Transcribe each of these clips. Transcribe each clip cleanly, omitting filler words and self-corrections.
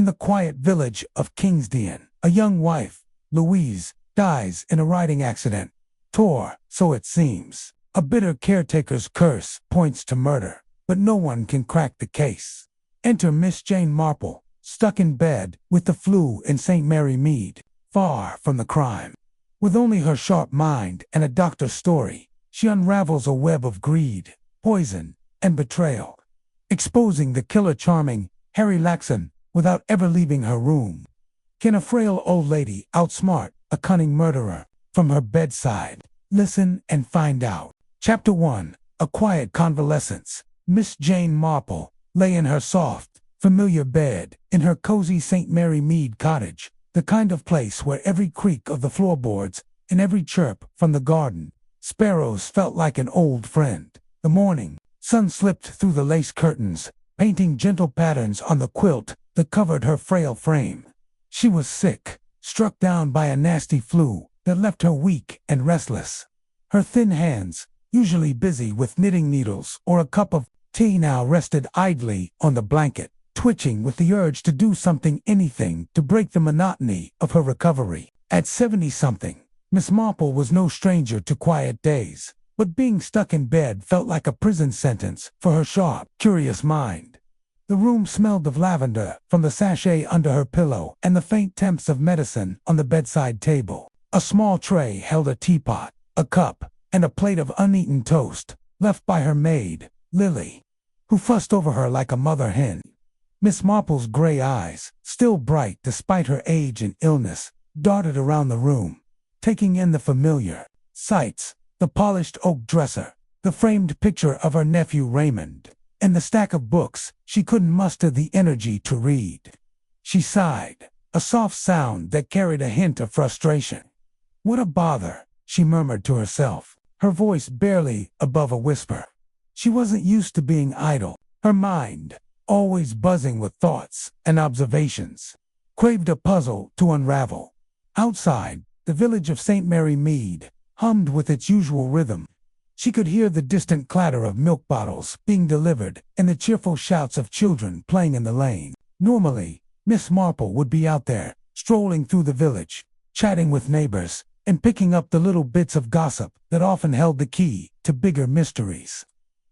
In the quiet village of Kingsdean, a young wife, Louise, dies in a riding accident. Tor, so it seems. A bitter caretaker's curse points to murder, but no one can crack the case. Enter Miss Jane Marple, stuck in bed with the flu in St. Mary Mead, far from the crime. With only her sharp mind and a doctor's story, she unravels a web of greed, poison, and betrayal, exposing the killer charming Harry Laxon without ever leaving her room. Can a frail old lady outsmart a cunning murderer from her bedside? Listen and find out. Chapter 1. A quiet convalescence. Miss Jane Marple lay in her soft, familiar bed in her cozy St. Mary Mead cottage, the kind of place where every creak of the floorboards and every chirp from the garden sparrows felt like an old friend. The morning sun slipped through the lace curtains, painting gentle patterns on the quilt that covered her frail frame. She was sick, struck down by a nasty flu that left her weak and restless. Her thin hands, usually busy with knitting needles or a cup of tea, now rested idly on the blanket, twitching with the urge to do anything to break the monotony of her recovery. At 70-something, Miss Marple was no stranger to quiet days, but being stuck in bed felt like a prison sentence for her sharp, curious mind. The room smelled of lavender from the sachet under her pillow and the faint temps of medicine on the bedside table. A small tray held a teapot, a cup, and a plate of uneaten toast, left by her maid, Lily, who fussed over her like a mother hen. Miss Marple's gray eyes, still bright despite her age and illness, darted around the room, taking in the familiar sights: the polished oak dresser, the framed picture of her nephew Raymond, and the stack of books she couldn't muster the energy to read. She sighed, a soft sound that carried a hint of frustration. "What a bother," she murmured to herself, her voice barely above a whisper. She wasn't used to being idle. Her mind, always buzzing with thoughts and observations, craved a puzzle to unravel. Outside, the village of St. Mary Mead hummed with its usual rhythm. She could hear the distant clatter of milk bottles being delivered and the cheerful shouts of children playing in the lane. Normally, Miss Marple would be out there, strolling through the village, chatting with neighbors, and picking up the little bits of gossip that often held the key to bigger mysteries.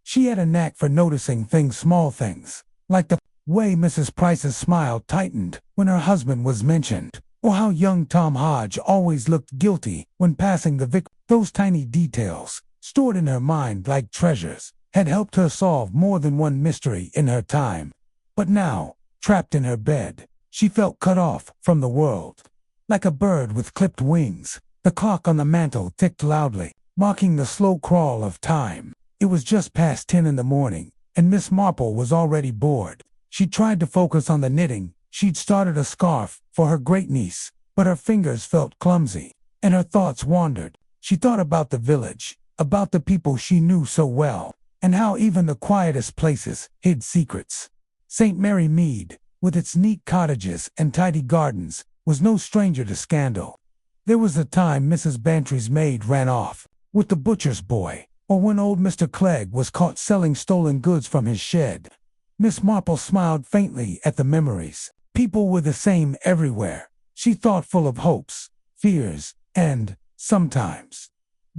She had a knack for noticing small things, like the way Mrs. Price's smile tightened when her husband was mentioned, or how young Tom Hodge always looked guilty when passing the vic. Those tiny details, stored in her mind like treasures, had helped her solve more than one mystery in her time. But now, trapped in her bed, she felt cut off from the world. Like a bird with clipped wings, the clock on the mantel ticked loudly, marking the slow crawl of time. It was just past 10 in the morning, and Miss Marple was already bored. She tried to focus on the knitting. She'd started a scarf for her great-niece, but her fingers felt clumsy, and her thoughts wandered. She thought about the village, about the people she knew so well, and how even the quietest places hid secrets. St. Mary Mead, with its neat cottages and tidy gardens, was no stranger to scandal. There was the time Mrs. Bantry's maid ran off with the butcher's boy, or when old Mr. Clegg was caught selling stolen goods from his shed. Miss Marple smiled faintly at the memories. People were the same everywhere, she thought, full of hopes, fears, and, sometimes,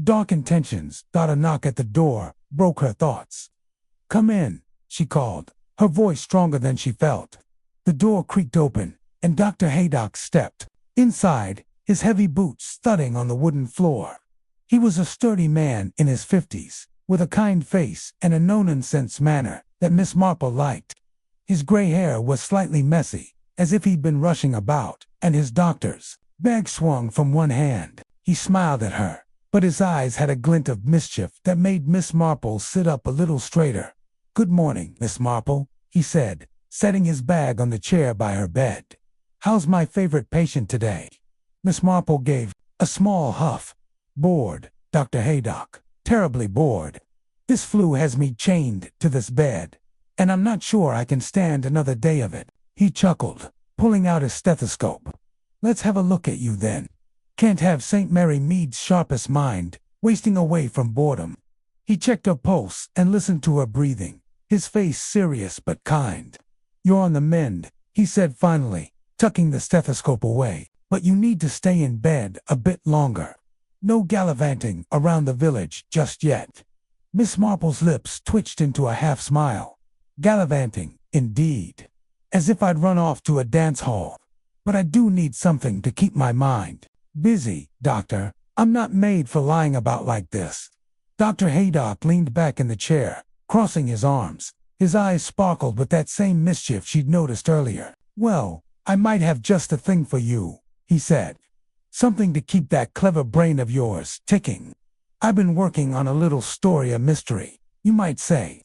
dark intentions. A knock at the door broke her thoughts. "Come in," she called, her voice stronger than she felt. The door creaked open, and Dr. Haydock stepped inside, his heavy boots thudding on the wooden floor. He was a sturdy man in his 50s, with a kind face and a no-nonsense manner that Miss Marple liked. His gray hair was slightly messy, as if he'd been rushing about, and his doctor's bag swung from one hand. He smiled at her, but his eyes had a glint of mischief that made Miss Marple sit up a little straighter. "Good morning, Miss Marple," he said, setting his bag on the chair by her bed. "How's my favorite patient today?" Miss Marple gave a small huff. "Bored, Dr. Haydock. Terribly bored. This flu has me chained to this bed, and I'm not sure I can stand another day of it." He chuckled, pulling out his stethoscope. "Let's have a look at you then. Can't have St. Mary Mead's sharpest mind wasting away from boredom." He checked her pulse and listened to her breathing, his face serious but kind. "You're on the mend," he said finally, tucking the stethoscope away. But you need to stay in bed a bit longer. No gallivanting around the village just yet. Miss Marple's lips twitched into a half smile. Gallivanting, indeed. As if I'd run off to a dance hall. But I do need something to keep my mind busy, Doctor. I'm not made for lying about like this. Dr. Haydock leaned back in the chair, crossing his arms. His eyes sparkled with that same mischief she'd noticed earlier. Well, I might have just the thing for you, he said. Something to keep that clever brain of yours ticking. I've been working on a little story, a mystery, you might say.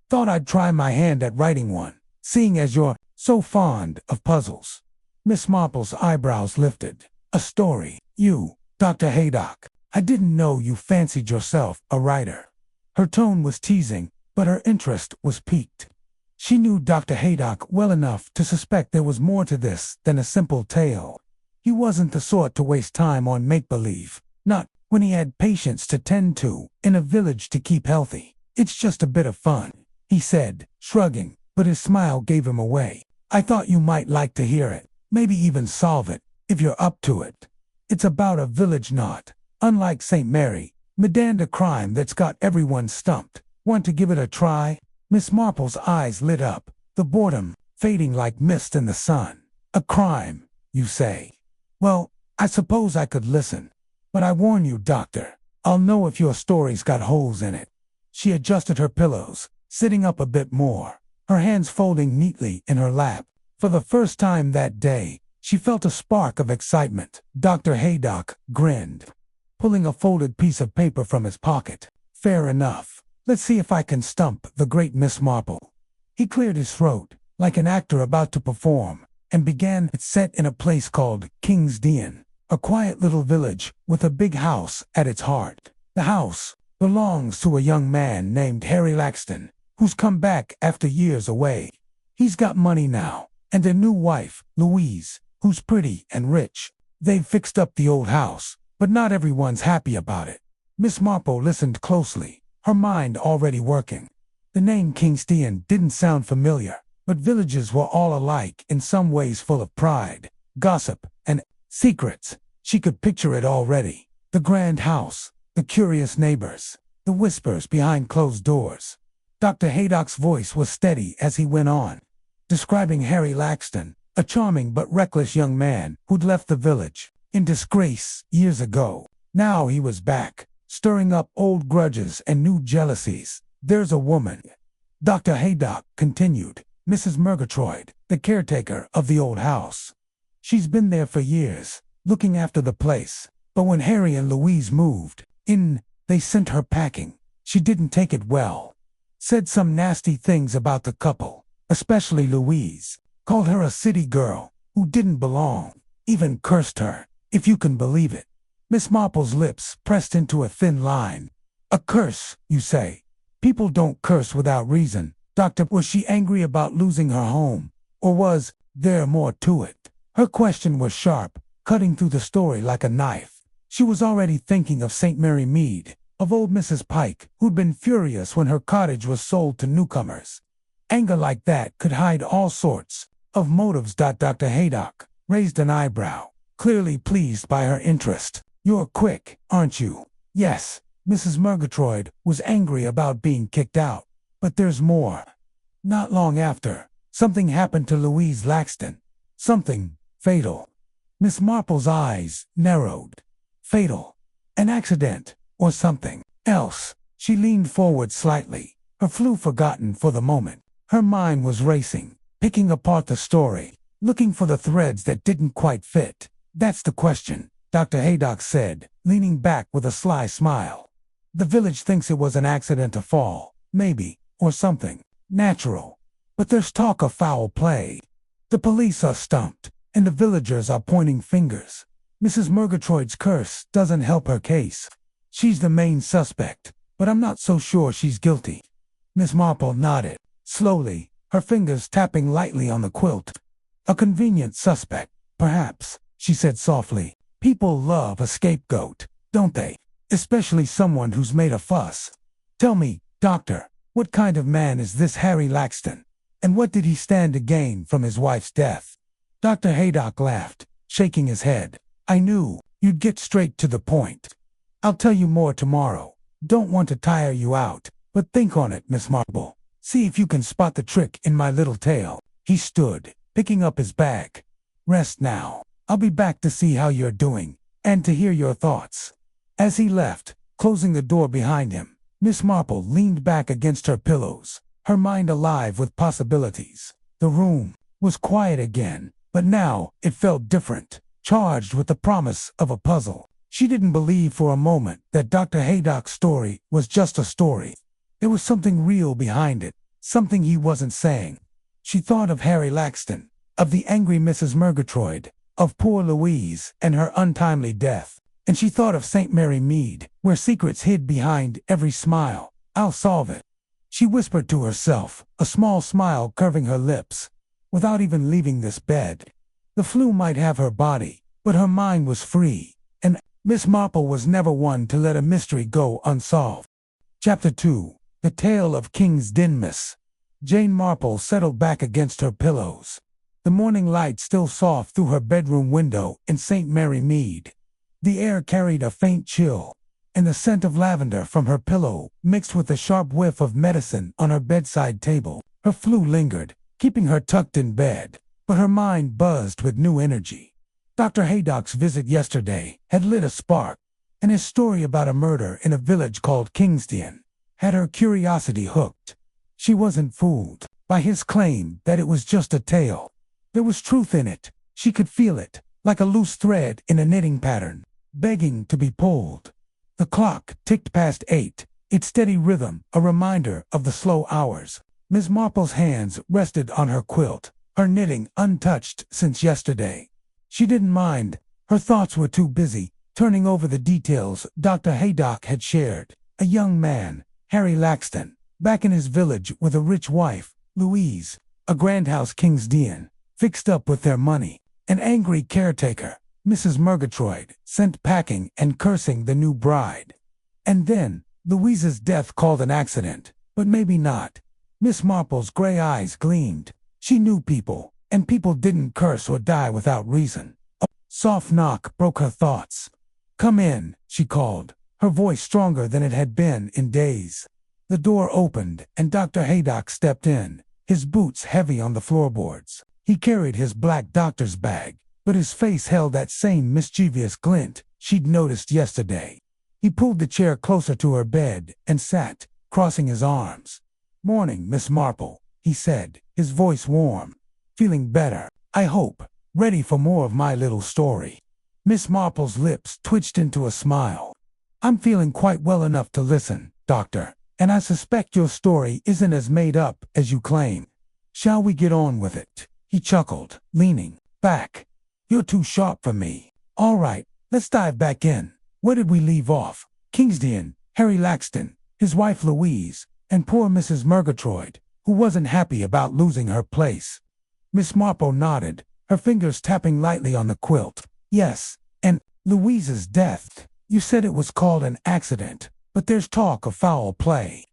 Thought I'd try my hand at writing one, seeing as you're so fond of puzzles. Miss Marple's eyebrows lifted. A story? You, Dr. Haydock. I didn't know you fancied yourself a writer. Her tone was teasing, but her interest was piqued. She knew Dr. Haydock well enough to suspect there was more to this than a simple tale. He wasn't the sort to waste time on make-believe, not when he had patients to tend to in a village to keep healthy. It's just a bit of fun, he said, shrugging, but his smile gave him away. I thought you might like to hear it, maybe even solve it, if you're up to it. It's about a village knot. Unlike St. Mary, Mead, a crime that's got everyone stumped. Want to give it a try? Miss Marple's eyes lit up, the boredom fading like mist in the sun. A crime, you say? Well, I suppose I could listen. But I warn you, Doctor, I'll know if your story's got holes in it. She adjusted her pillows, sitting up a bit more, her hands folding neatly in her lap. For the first time that day, she felt a spark of excitement. Dr. Haydock grinned, pulling a folded piece of paper from his pocket. Fair enough. Let's see if I can stump the great Miss Marple. He cleared his throat, like an actor about to perform, and began. It's set in a place called King's Dean, a quiet little village with a big house at its heart. The house belongs to a young man named Harry Laxton, who's come back after years away. He's got money now, and a new wife, Louise, who's pretty and rich. They've fixed up the old house, but not everyone's happy about it. Miss Marple listened closely, her mind already working. The name King's Dean didn't sound familiar, but villages were all alike in some ways, full of pride, gossip, and secrets. She could picture it already. The grand house, the curious neighbors, the whispers behind closed doors. Dr. Haydock's voice was steady as he went on, describing Harry Laxton, a charming but reckless young man who'd left the village in disgrace years ago. Now he was back, stirring up old grudges and new jealousies. There's a woman, Dr. Haydock continued, Mrs. Murgatroyd, the caretaker of the old house. She's been there for years, looking after the place. But when Harry and Louise moved in, they sent her packing. She didn't take it well. Said some nasty things about the couple, especially Louise. Called her a city girl who didn't belong. Even cursed her, if you can believe it. Miss Marple's lips pressed into a thin line. A curse, you say? People don't curse without reason. Doctor, was she angry about losing her home? Or was there more to it? Her question was sharp, cutting through the story like a knife. She was already thinking of St. Mary Mead, of old Mrs. Pike, who'd been furious when her cottage was sold to newcomers. Anger like that could hide all sorts of motives. Dr. Haydock raised an eyebrow, clearly pleased by her interest. You're quick, aren't you? Yes, Mrs. Murgatroyd was angry about being kicked out. But there's more. Not long after, something happened to Louise Laxton. Something fatal. Miss Marple's eyes narrowed. Fatal. An accident, or something else. She leaned forward slightly, her flu forgotten for the moment. Her mind was racing, picking apart the story, looking for the threads that didn't quite fit. That's the question, Dr. Haydock said, leaning back with a sly smile. The village thinks it was an accident, a fall, maybe, or something natural. But there's talk of foul play. The police are stumped, and the villagers are pointing fingers. Mrs. Murgatroyd's curse doesn't help her case. She's the main suspect, but I'm not so sure she's guilty. Miss Marple nodded, slowly, her fingers tapping lightly on the quilt. A convenient suspect, perhaps, she said softly. People love a scapegoat, don't they? Especially someone who's made a fuss. Tell me, Doctor, what kind of man is this Harry Laxton? And what did he stand to gain from his wife's death? Dr. Haydock laughed, shaking his head. I knew you'd get straight to the point. I'll tell you more tomorrow. Don't want to tire you out, but think on it, Miss Marple. See if you can spot the trick in my little tale. He stood, picking up his bag. Rest now. I'll be back to see how you're doing, and to hear your thoughts. As he left, closing the door behind him, Miss Marple leaned back against her pillows, her mind alive with possibilities. The room was quiet again, but now it felt different, charged with the promise of a puzzle. She didn't believe for a moment that Dr. Haydock's story was just a story. There was something real behind it, something he wasn't saying. She thought of Harry Laxton, of the angry Mrs. Murgatroyd, of poor Louise and her untimely death. And she thought of St. Mary Mead, where secrets hid behind every smile. I'll solve it, she whispered to herself, a small smile curving her lips. Without even leaving this bed. The flu might have her body, but her mind was free, and Miss Marple was never one to let a mystery go unsolved. Chapter 2. The Tale of King's Dinmas. Jane Marple settled back against her pillows. The morning light still soft through her bedroom window in St. Mary Mead. The air carried a faint chill, and the scent of lavender from her pillow mixed with the sharp whiff of medicine on her bedside table. Her flu lingered, keeping her tucked in bed, but her mind buzzed with new energy. Dr. Haydock's visit yesterday had lit a spark, and his story about a murder in a village called Kingsdean had her curiosity hooked. She wasn't fooled by his claim that it was just a tale. There was truth in it. She could feel it, like a loose thread in a knitting pattern, begging to be pulled. The clock ticked past 8, its steady rhythm a reminder of the slow hours. Miss Marple's hands rested on her quilt, her knitting untouched since yesterday. She didn't mind. Her thoughts were too busy, turning over the details Dr. Haydock had shared. A young man, Harry Laxton, back in his village with a rich wife, Louise, a grand house Kingsdean, fixed up with their money. An angry caretaker, Mrs. Murgatroyd, sent packing and cursing the new bride. And then, Louise's death called an accident, but maybe not. Miss Marple's gray eyes gleamed. She knew people, and people didn't curse or die without reason. A soft knock broke her thoughts. Come in, she called, her voice stronger than it had been in days. The door opened, and Dr. Haydock stepped in, his boots heavy on the floorboards. He carried his black doctor's bag, but his face held that same mischievous glint she'd noticed yesterday. He pulled the chair closer to her bed and sat, crossing his arms. Morning, Miss Marple, he said, his voice warm. Feeling better, I hope, ready for more of my little story. Miss Marple's lips twitched into a smile. I'm feeling quite well enough to listen, Doctor, and I suspect your story isn't as made up as you claim. Shall we get on with it? He chuckled, leaning back. You're too sharp for me. All right, let's dive back in. Where did we leave off? Kingsdean, Harry Laxton, his wife Louise, and poor Mrs. Murgatroyd, who wasn't happy about losing her place. Miss Marple nodded, her fingers tapping lightly on the quilt. Yes, and Louise's death. You said it was called an accident, but there's talk of foul play.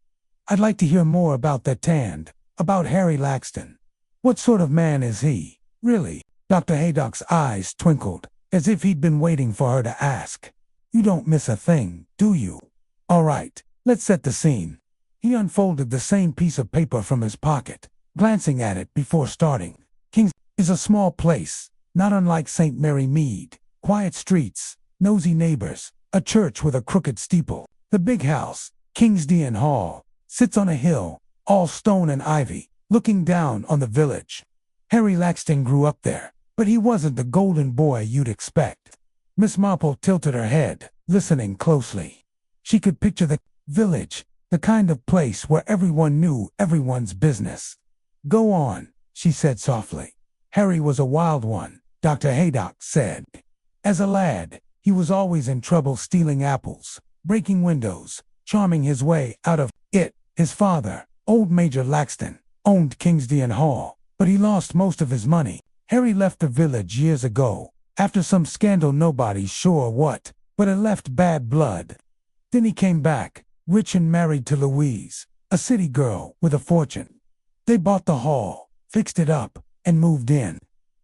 I'd like to hear more about that tand, about Harry Laxton. What sort of man is he, really? Dr. Haydock's eyes twinkled, as if he'd been waiting for her to ask. You don't miss a thing, do you? All right, let's set the scene. He unfolded the same piece of paper from his pocket, glancing at it before starting. King's is a small place, not unlike St. Mary Mead. Quiet streets, nosy neighbors, a church with a crooked steeple. The big house, Kingsdean Hall, sits on a hill, all stone and ivy, looking down on the village. Harry Laxton grew up there, but he wasn't the golden boy you'd expect. Miss Marple tilted her head, listening closely. She could picture the village, the kind of place where everyone knew everyone's business. Go on, she said softly. Harry was a wild one, Dr. Haydock said. As a lad, he was always in trouble stealing apples, breaking windows, charming his way out of it. His father, old Major Laxton, owned Kingsdean Hall, but he lost most of his money. Harry left the village years ago, after some scandal nobody's sure what, but it left bad blood. Then he came back, rich and married to Louise, a city girl with a fortune. They bought the hall, fixed it up, and moved in.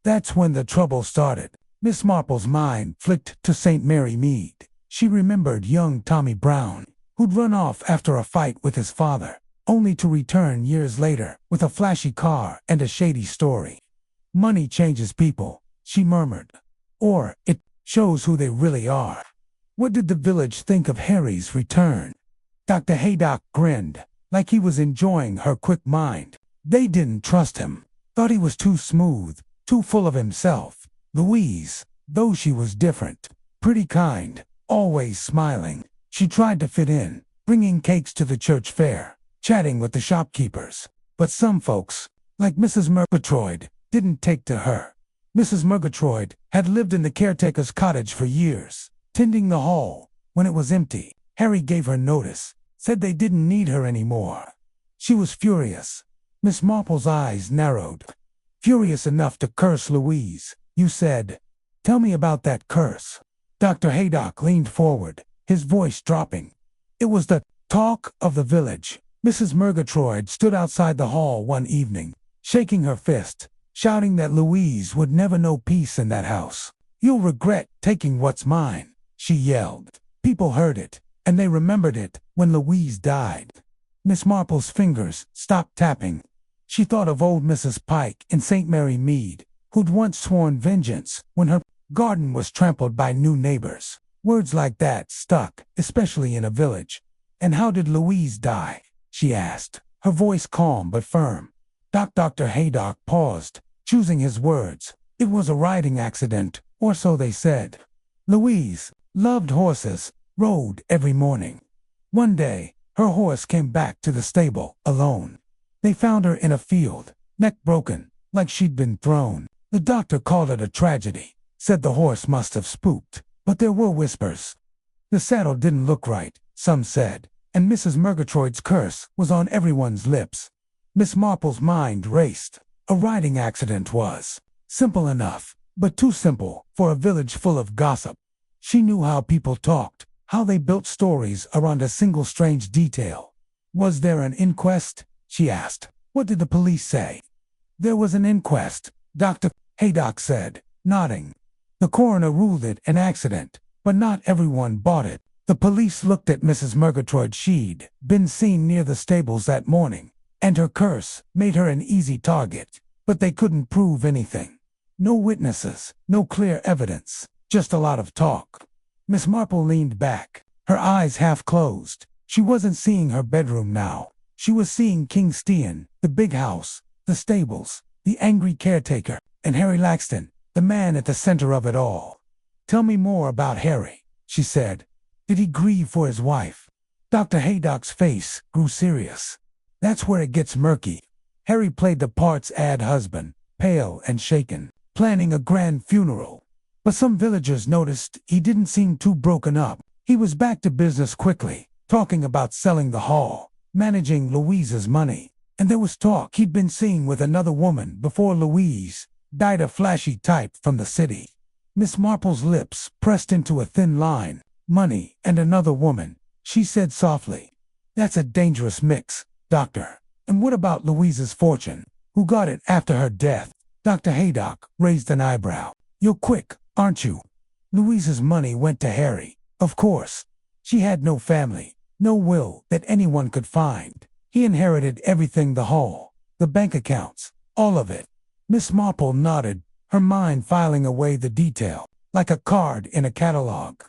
That's when the trouble started. Miss Marple's mind flicked to St. Mary Mead. She remembered young Tommy Brown, who'd run off after a fight with his father, only to return years later with a flashy car and a shady story. Money changes people, she murmured. Or it shows who they really are. What did the village think of Harry's return? Dr. Haydock grinned, like he was enjoying her quick mind. They didn't trust him, thought he was too smooth, too full of himself. Louise, though she was different, pretty kind, always smiling, she tried to fit in, bringing cakes to the church fair, chatting with the shopkeepers. But some folks, like Mrs. Murgatroyd, didn't take to her. Mrs. Murgatroyd had lived in the caretaker's cottage for years, tending the hall. When it was empty, Harry gave her notice, said they didn't need her anymore. She was furious. Miss Marple's eyes narrowed. Furious enough to curse Louise. You said, "Tell me about that curse." Dr. Haydock leaned forward, his voice dropping. It was the talk of the village. Mrs. Murgatroyd stood outside the hall one evening, shaking her fist, shouting that Louise would never know peace in that house. "You'll regret taking what's mine," she yelled. People heard it, and they remembered it when Louise died. Miss Marple's fingers stopped tapping. She thought of old Mrs. Pike in St. Mary Mead, who'd once sworn vengeance when her garden was trampled by new neighbors. Words like that stuck, especially in a village. "And how did Louise die?" she asked, her voice calm but firm. Dr. Haydock paused, choosing his words. "It was a riding accident, or so they said. Louise loved horses, rode every morning. One day, her horse came back to the stable, alone. They found her in a field, neck broken, like she'd been thrown. The doctor called it a tragedy, said the horse must have spooked, but there were whispers. The saddle didn't look right, some said, and Mrs. Murgatroyd's curse was on everyone's lips." Miss Marple's mind raced. A riding accident was simple enough, but too simple for a village full of gossip. She knew how people talked, how they built stories around a single strange detail. "Was there an inquest?" she asked. "What did the police say?" "There was an inquest," Dr. Haydock said, nodding. "The coroner ruled it an accident, but not everyone bought it. The police looked at Mrs. Murgatroyd. She'd been seen near the stables that morning, and her curse made her an easy target, but they couldn't prove anything. No witnesses, no clear evidence, just a lot of talk." Miss Marple leaned back, her eyes half closed. She wasn't seeing her bedroom now. She was seeing Kingston, the big house, the stables, the angry caretaker, and Harry Laxton, the man at the center of it all. "Tell me more about Harry," she said. "Did he grieve for his wife?" Dr. Haydock's face grew serious. "That's where it gets murky. Harry played the part's husband, pale and shaken, planning a grand funeral. But some villagers noticed he didn't seem too broken up. He was back to business quickly, talking about selling the hall, managing Louise's money, and there was talk he'd been seen with another woman before Louise died, a flashy type from the city." Miss Marple's lips pressed into a thin line. "Money and another woman," she said softly. "That's a dangerous mix, Doctor. And what about Louise's fortune? Who got it after her death?" Dr. Haydock raised an eyebrow. "You're quick, aren't you? Louise's money went to Harry, of course. She had no family, no will that anyone could find. He inherited everything, the hall, the bank accounts, all of it." Miss Marple nodded, her mind filing away the detail, like a card in a catalog.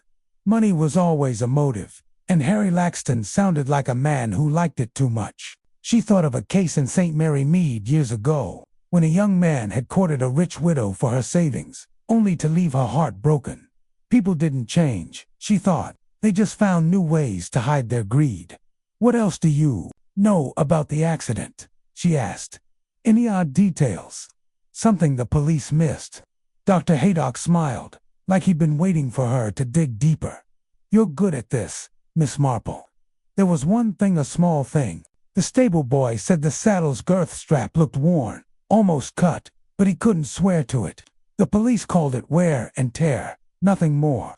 Money was always a motive, and Harry Laxton sounded like a man who liked it too much. She thought of a case in St. Mary Mead years ago, when a young man had courted a rich widow for her savings, only to leave her heart broken. People didn't change, she thought. They just found new ways to hide their greed. "What else do you know about the accident?" she asked. "Any odd details? Something the police missed?" Dr. Haydock smiled, like he'd been waiting for her to dig deeper. "You're good at this, Miss Marple. There was one thing, a small thing. The stable boy said the saddle's girth strap looked worn, almost cut, but he couldn't swear to it. The police called it wear and tear, nothing more.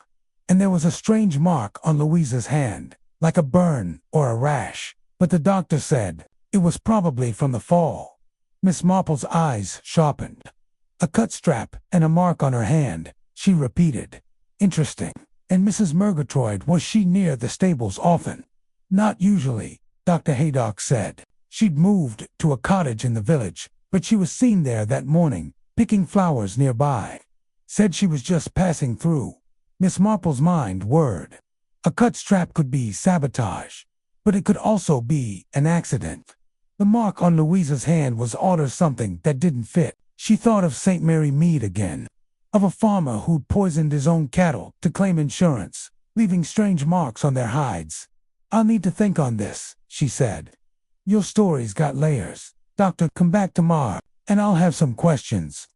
And there was a strange mark on Louise's hand, like a burn or a rash, but the doctor said it was probably from the fall. Miss Marple's eyes sharpened. A cut strap and a mark on her hand, she repeated. Interesting. And Mrs. Murgatroyd, was she near the stables often? Not usually, Dr. Haydock said. She'd moved to a cottage in the village, but she was seen there that morning, picking flowers nearby. Said she was just passing through. Miss Marple's mind whirred. A cut strap could be sabotage, but it could also be an accident. The mark on Louisa's hand was odd or something that didn't fit. She thought of St. Mary Mead again, of a farmer who'd poisoned his own cattle to claim insurance, leaving strange marks on their hides. I'll need to think on this, she said. Your story's got layers. Doctor, come back tomorrow, and I'll have some questions.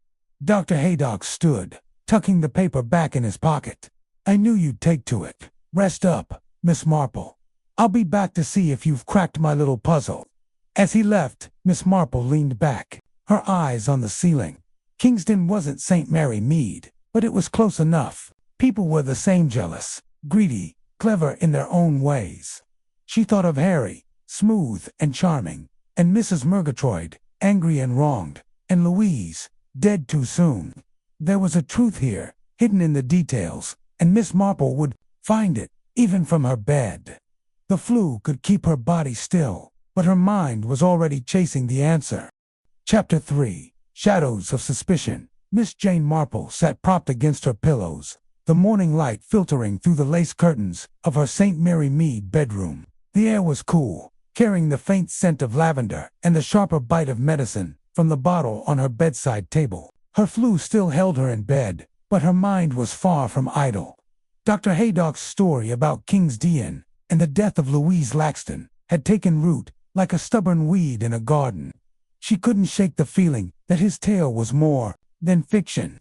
Dr. Haydock stood, tucking the paper back in his pocket. I knew you'd take to it. Rest up, Miss Marple. I'll be back to see if you've cracked my little puzzle. As he left, Miss Marple leaned back, her eyes on the ceiling. Kingston wasn't St. Mary Mead, but it was close enough. People were the same, jealous, greedy, clever in their own ways. She thought of Harry, smooth and charming, and Mrs. Murgatroyd, angry and wronged, and Louise, dead too soon. There was a truth here, hidden in the details, and Miss Marple would find it, even from her bed. The flu could keep her body still, but her mind was already chasing the answer. Chapter 3. Shadows of Suspicion. Miss Jane Marple sat propped against her pillows, the morning light filtering through the lace curtains of her St. Mary Mead bedroom. The air was cool, carrying the faint scent of lavender and the sharper bite of medicine from the bottle on her bedside table. Her flu still held her in bed, but her mind was far from idle. Dr. Haydock's story about King's Dean and the death of Louise Laxton had taken root like a stubborn weed in a garden. She couldn't shake the feeling that his tale was more than fiction.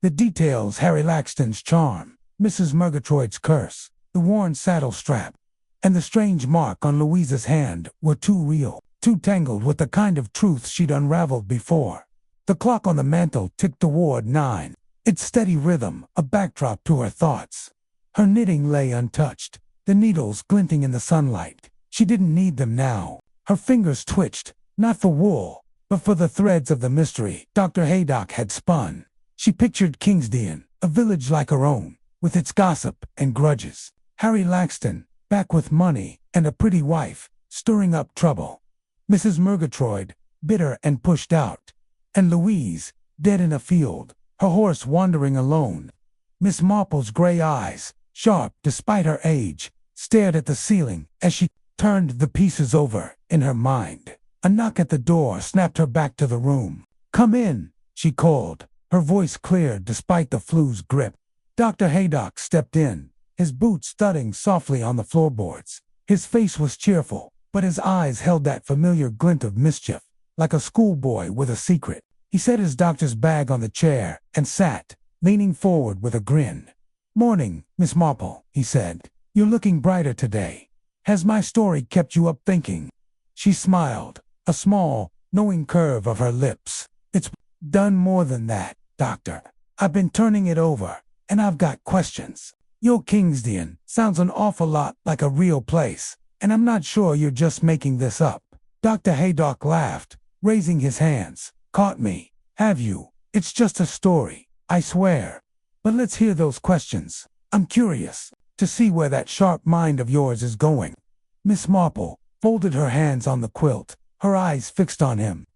The details, Harry Laxton's charm, Mrs. Murgatroyd's curse, the worn saddle strap, and the strange mark on Louisa's hand were too real, too tangled with the kind of truth she'd unraveled before. The clock on the mantel ticked toward 9, its steady rhythm a backdrop to her thoughts. Her knitting lay untouched, the needles glinting in the sunlight. She didn't need them now. Her fingers twitched, not for wool, but for the threads of the mystery Dr. Haydock had spun. She pictured Kingsdean, a village like her own, with its gossip and grudges. Harry Laxton, back with money and a pretty wife, stirring up trouble. Mrs. Murgatroyd, bitter and pushed out. And Louise, dead in a field, her horse wandering alone. Miss Marple's gray eyes, sharp despite her age, stared at the ceiling as she turned the pieces over in her mind. A knock at the door snapped her back to the room. Come in, she called, her voice clear despite the flu's grip. Dr. Haydock stepped in, his boots thudding softly on the floorboards. His face was cheerful, but his eyes held that familiar glint of mischief, like a schoolboy with a secret. He set his doctor's bag on the chair and sat, leaning forward with a grin. Morning, Miss Marple, he said. You're looking brighter today. Has my story kept you up thinking? She smiled, a small, knowing curve of her lips. It's done more than that, Doctor. I've been turning it over, and I've got questions. Your Kingsdean sounds an awful lot like a real place, and I'm not sure you're just making this up. Dr. Haydock laughed, raising his hands. Caught me, have you? It's just a story, I swear. But let's hear those questions. I'm curious to see where that sharp mind of yours is going. Miss Marple folded her hands on the quilt, her eyes fixed on him.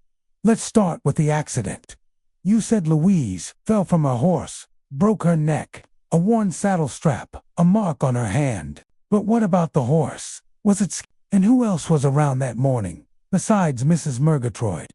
Let's start with the accident. You said Louise fell from her horse, broke her neck, a worn saddle strap, a mark on her hand. But what about the horse? Was it and who else was around that morning, besides Mrs. Murgatroyd?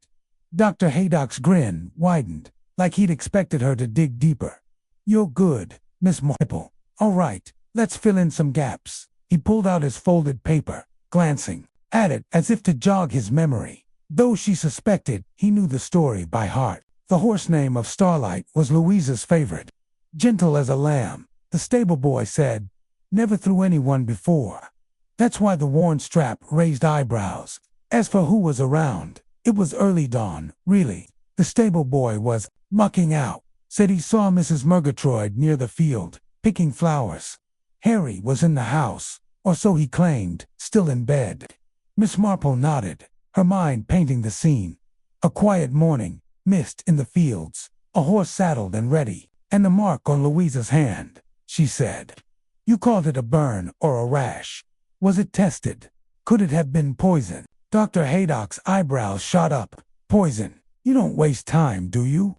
Dr. Haydock's grin widened, like he'd expected her to dig deeper. You're good, Miss Marple. All right, let's fill in some gaps. He pulled out his folded paper, glancing at it as if to jog his memory. Though she suspected he knew the story by heart. The horse name of Starlight was Louisa's favorite. Gentle as a lamb, the stable boy said. Never threw anyone before. That's why the worn strap raised eyebrows. As for who was around, it was early dawn, really. The stable boy was mucking out. Said he saw Mrs. Murgatroyd near the field, picking flowers. Harry was in the house, or so he claimed, still in bed. Miss Marple nodded, her mind painting the scene. A quiet morning, mist in the fields, a horse saddled and ready, and the mark on Louisa's hand. She said, "You called it a burn or a rash. Was it tested? Could it have been poison?" Dr. Haydock's eyebrows shot up. "Poison? You don't waste time, do you?"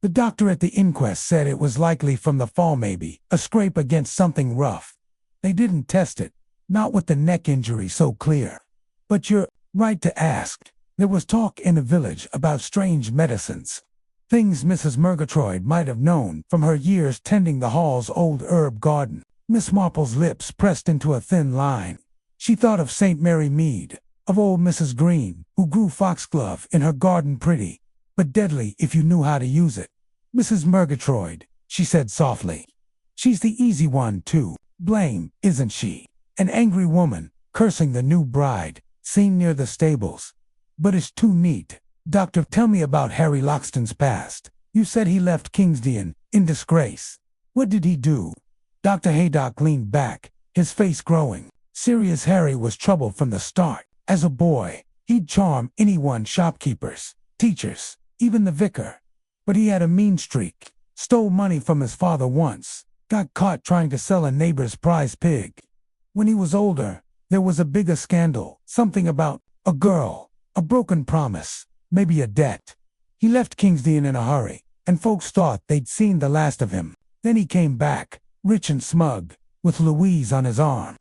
The doctor at the inquest said it was likely from the fall, maybe a scrape against something rough. They didn't test it, not with the neck injury so clear. But you're right to ask. There was talk in the village about strange medicines. Things Mrs. Murgatroyd might have known from her years tending the hall's old herb garden. Miss Marple's lips pressed into a thin line. She thought of St. Mary Mead, of old Mrs. Green, who grew foxglove in her garden, pretty, but deadly if you knew how to use it. "Mrs. Murgatroyd," she said softly. "She's the easy one, too. Blame, isn't she? An angry woman, cursing the new bride, seen near the stables. But it's too neat. Doctor, tell me about Harry Loxton's past. You said he left Kingsdean in disgrace. What did he do?" Dr. Haydock leaned back, his face growing. Serious Harry was trouble from the start. As a boy, he'd charm anyone, shopkeepers, teachers, even the vicar. But he had a mean streak. Stole money from his father once. Got caught trying to sell a neighbor's prize pig. When he was older, there was a bigger scandal. Something about a girl, a broken promise, maybe a debt. He left Kingsdean in a hurry, and folks thought they'd seen the last of him. Then he came back, rich and smug, with Louise on his arm.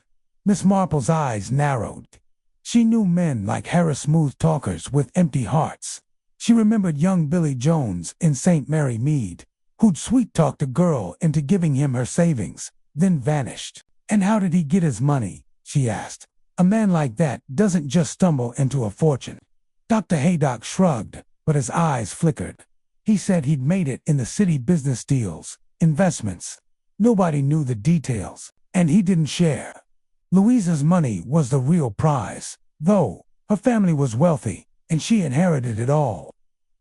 Miss Marple's eyes narrowed. She knew men like Harris, smooth talkers with empty hearts. She remembered young Billy Jones in St. Mary Mead, who'd sweet-talked a girl into giving him her savings, then vanished. "And how did he get his money?" she asked. "A man like that doesn't just stumble into a fortune." Dr. Haydock shrugged, but his eyes flickered. He said he'd made it in the city, business deals, investments. Nobody knew the details, and he didn't share. Louisa's money was the real prize, though. Her family was wealthy, and she inherited it all.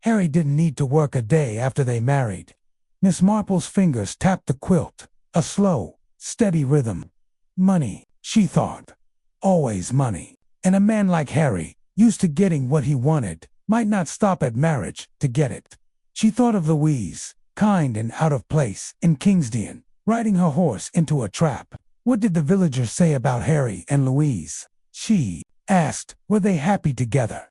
Harry didn't need to work a day after they married. Miss Marple's fingers tapped the quilt, a slow, steady rhythm. Money, she thought. Always money. And a man like Harry, used to getting what he wanted, might not stop at marriage to get it. She thought of Louise, kind and out of place, in Kingsdean, riding her horse into a trap. What did the villagers say about Harry and Louise? She asked, were they happy together?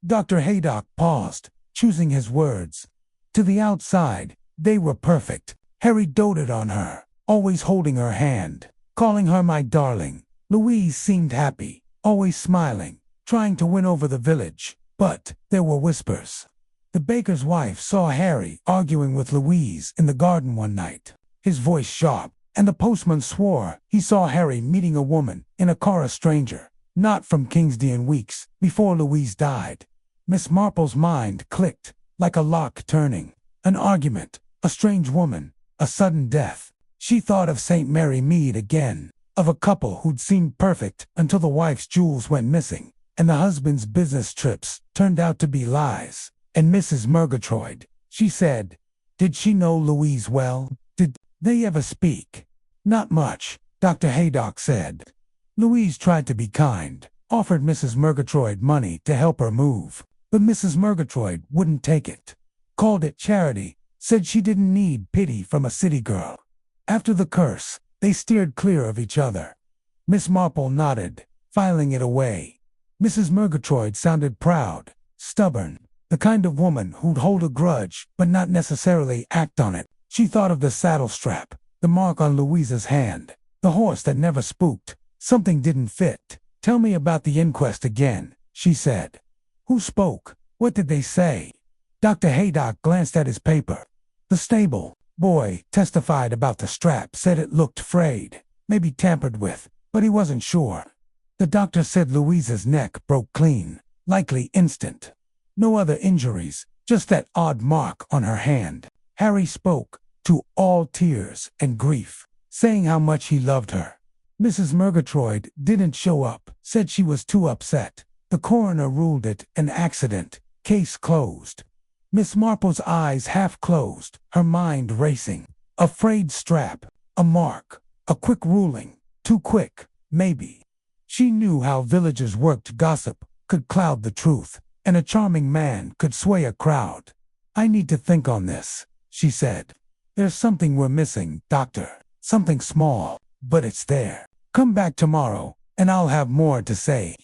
Dr. Haydock paused, choosing his words. To the outside, they were perfect. Harry doted on her, always holding her hand, calling her my darling. Louise seemed happy, always smiling, trying to win over the village. But there were whispers. The baker's wife saw Harry arguing with Louise in the garden one night, his voice sharp, and the postman swore he saw Harry meeting a woman in a car, a stranger, not from Kingsdean, weeks before Louise died. Miss Marple's mind clicked, like a lock turning. An argument, a strange woman, a sudden death. She thought of St. Mary Mead again, of a couple who'd seemed perfect until the wife's jewels went missing, and the husband's business trips turned out to be lies. And Mrs. Murgatroyd, she said, did she know Louise well? Did they ever speak? Not much, Dr. Haydock said. Louise tried to be kind, offered Mrs. Murgatroyd money to help her move, but Mrs. Murgatroyd wouldn't take it. Called it charity, said she didn't need pity from a city girl. After the curse, they steered clear of each other. Miss Marple nodded, filing it away. Mrs. Murgatroyd sounded proud, stubborn, the kind of woman who'd hold a grudge but not necessarily act on it. She thought of the saddle strap, the mark on Louisa's hand, the horse that never spooked. Something didn't fit. Tell me about the inquest again, she said. Who spoke? What did they say? Dr. Haydock glanced at his paper. The stable boy testified about the strap, said it looked frayed, maybe tampered with, but he wasn't sure. The doctor said Louisa's neck broke clean, likely instant. No other injuries, just that odd mark on her hand. Harry spoke, to all tears and grief, saying how much he loved her. Mrs. Murgatroyd didn't show up, said she was too upset. The coroner ruled it an accident, case closed. Miss Marple's eyes half closed, her mind racing. A frayed strap, a mark, a quick ruling, too quick, maybe. She knew how villagers worked. Gossip could cloud the truth, and a charming man could sway a crowd. "I need to think on this," she said. "There's something we're missing, Doctor. Something small, but it's there. Come back tomorrow, and I'll have more to say."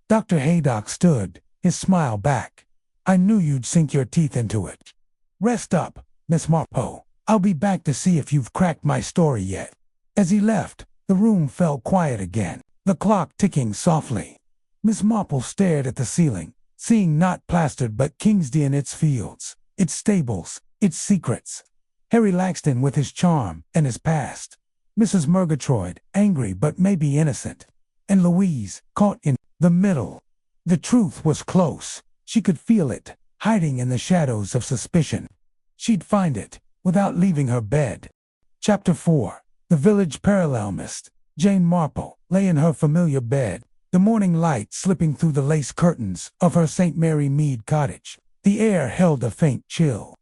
Dr. Haydock stood, his smile back. "I knew you'd sink your teeth into it. Rest up, Miss Marple. I'll be back to see if you've cracked my story yet." As he left, the room fell quiet again, the clock ticking softly. Miss Marple stared at the ceiling, seeing not plastered but Kingsdean, its fields, its stables, its secrets. Harry Laxton with his charm and his past. Mrs. Murgatroyd, angry but maybe innocent. And Louise, caught in the middle. The truth was close. She could feel it, hiding in the shadows of suspicion. She'd find it, without leaving her bed. Chapter 4. The Village Parallelist. Jane Marple lay in her familiar bed, the morning light slipping through the lace curtains of her St. Mary Mead cottage. The air held a faint chill,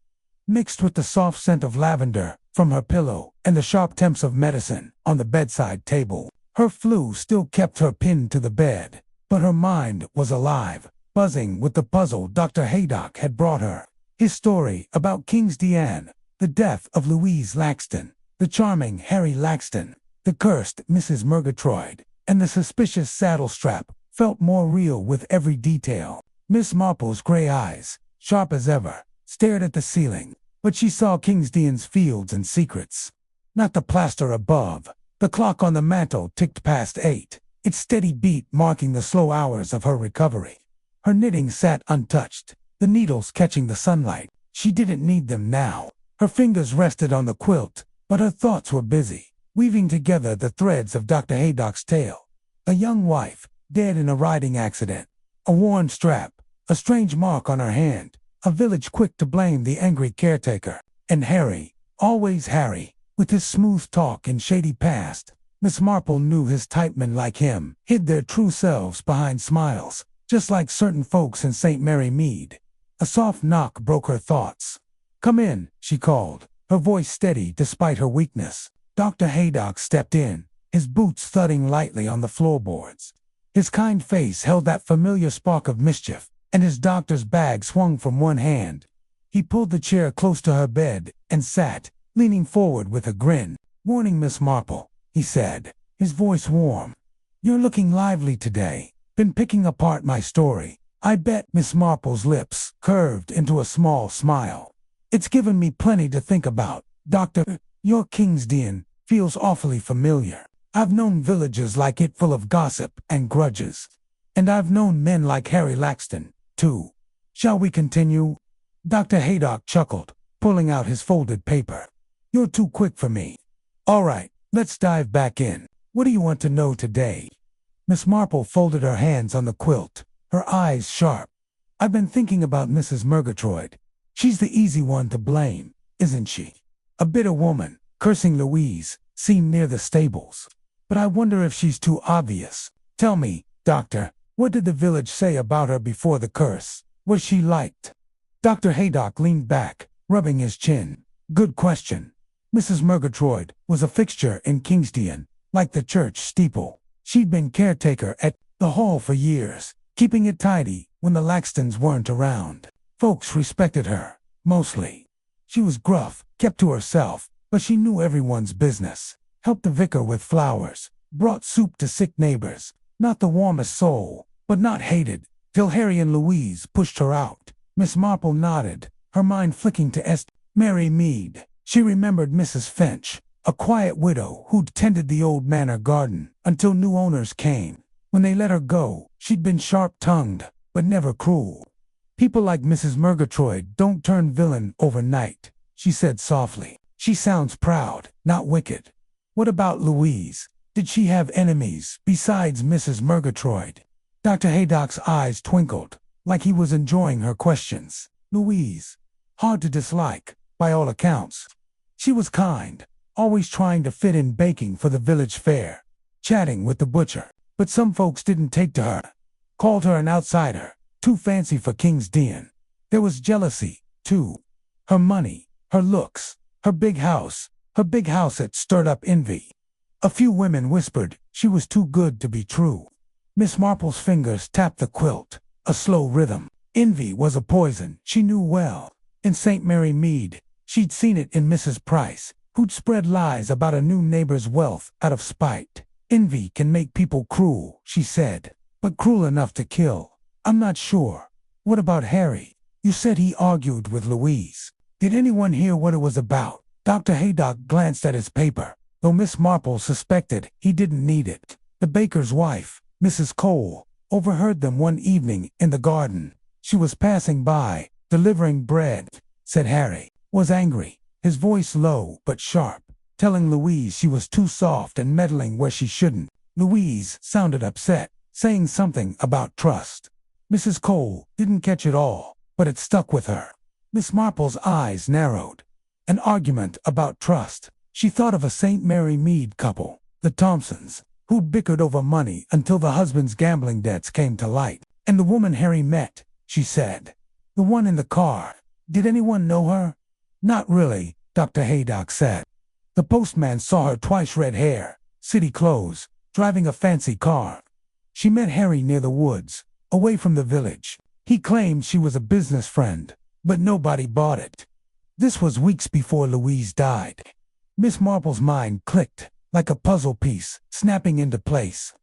mixed with the soft scent of lavender from her pillow and the sharp temps of medicine on the bedside table. Her flu still kept her pinned to the bed, but her mind was alive, buzzing with the puzzle Dr. Haydock had brought her. His story about Kingsdean, the death of Louise Laxton, the charming Harry Laxton, the cursed Mrs. Murgatroyd, and the suspicious saddle strap felt more real with every detail. Miss Marple's gray eyes, sharp as ever, stared at the ceiling, but she saw Kingsdean's fields and secrets. Not the plaster above. The clock on the mantel ticked past 8, its steady beat marking the slow hours of her recovery. Her knitting sat untouched, the needles catching the sunlight. She didn't need them now. Her fingers rested on the quilt, but her thoughts were busy, weaving together the threads of Dr. Haydock's tale. A young wife, dead in a riding accident. A worn strap, a strange mark on her hand. A village quick to blame the angry caretaker. And Harry, always Harry, with his smooth talk and shady past. Miss Marple knew his typemen like him hid their true selves behind smiles, just like certain folks in St. Mary Mead. A soft knock broke her thoughts. "Come in," she called, her voice steady despite her weakness. Dr. Haydock stepped in, his boots thudding lightly on the floorboards. His kind face held that familiar spark of mischief, and his doctor's bag swung from one hand. He pulled the chair close to her bed and sat, leaning forward with a grin. "Morning, Miss Marple," he said, his voice warm. "You're looking lively today. Been picking apart my story, I bet." Miss Marple's lips curved into a small smile. "It's given me plenty to think about, Doctor. Your Kingsdean feels awfully familiar. I've known villages like it full of gossip and grudges. And I've known men like Harry Laxton, too. Shall we continue?" Dr. Haydock chuckled, pulling out his folded paper. "You're too quick for me. All right, let's dive back in. What do you want to know today?" Miss Marple folded her hands on the quilt, her eyes sharp. "I've been thinking about Mrs. Murgatroyd. She's the easy one to blame, isn't she? A bitter woman, cursing Louise, seen near the stables. But I wonder if she's too obvious. Tell me, Doctor, what did the village say about her before the curse? Was she liked?" Dr. Haydock leaned back, rubbing his chin. "Good question. Mrs. Murgatroyd was a fixture in Kingsdean, like the church steeple. She'd been caretaker at the hall for years, keeping it tidy when the Laxtons weren't around. Folks respected her, mostly. She was gruff, kept to herself, but she knew everyone's business. Helped the vicar with flowers, brought soup to sick neighbors. Not the warmest soul, but not hated, till Harry and Louise pushed her out." Miss Marple nodded, her mind flicking to Mary Mead. She remembered Mrs. Finch, a quiet widow who'd tended the old manor garden until new owners came. When they let her go, she'd been sharp-tongued, but never cruel. "People like Mrs. Murgatroyd don't turn villain overnight," she said softly. "She sounds proud, not wicked." "What about Louise? Did she have enemies besides Mrs. Murgatroyd?" Dr. Haydock's eyes twinkled, like he was enjoying her questions. "Louise, hard to dislike, by all accounts. She was kind, always trying to fit in baking for the village fair, chatting with the butcher. But some folks didn't take to her, called her an outsider, too fancy for Kingsdean. There was jealousy, too. Her money, her looks, her big house it stirred up envy. A few women whispered she was too good to be true." Miss Marple's fingers tapped the quilt, a slow rhythm. Envy was a poison she knew well. In St. Mary Mead, she'd seen it in Mrs. Price, who'd spread lies about a new neighbor's wealth out of spite. Envy can make people cruel, she said, but cruel enough to kill. I'm not sure. What about Harry? You said he argued with Louise. Did anyone hear what it was about? Dr. Haydock glanced at his paper, though Miss Marple suspected he didn't need it. The baker's wife, Mrs. Cole, overheard them one evening in the garden. She was passing by, delivering bread, said Harry. Was angry, his voice low but sharp, telling Louise she was too soft and meddling where she shouldn't. Louise sounded upset, saying something about trust. Mrs. Cole didn't catch it all, but it stuck with her. Miss Marple's eyes narrowed. An argument about trust. She thought of a St. Mary Mead couple, the Thompsons, who bickered over money until the husband's gambling debts came to light. And the woman Harry met, she said. The one in the car. Did anyone know her? Not really, Dr. Haydock said. The postman saw her twice, red hair, city clothes, driving a fancy car. She met Harry near the woods, away from the village. He claimed she was a business friend, but nobody bought it. This was weeks before Louise died. Miss Marple's mind clicked, like a puzzle piece, snapping into place.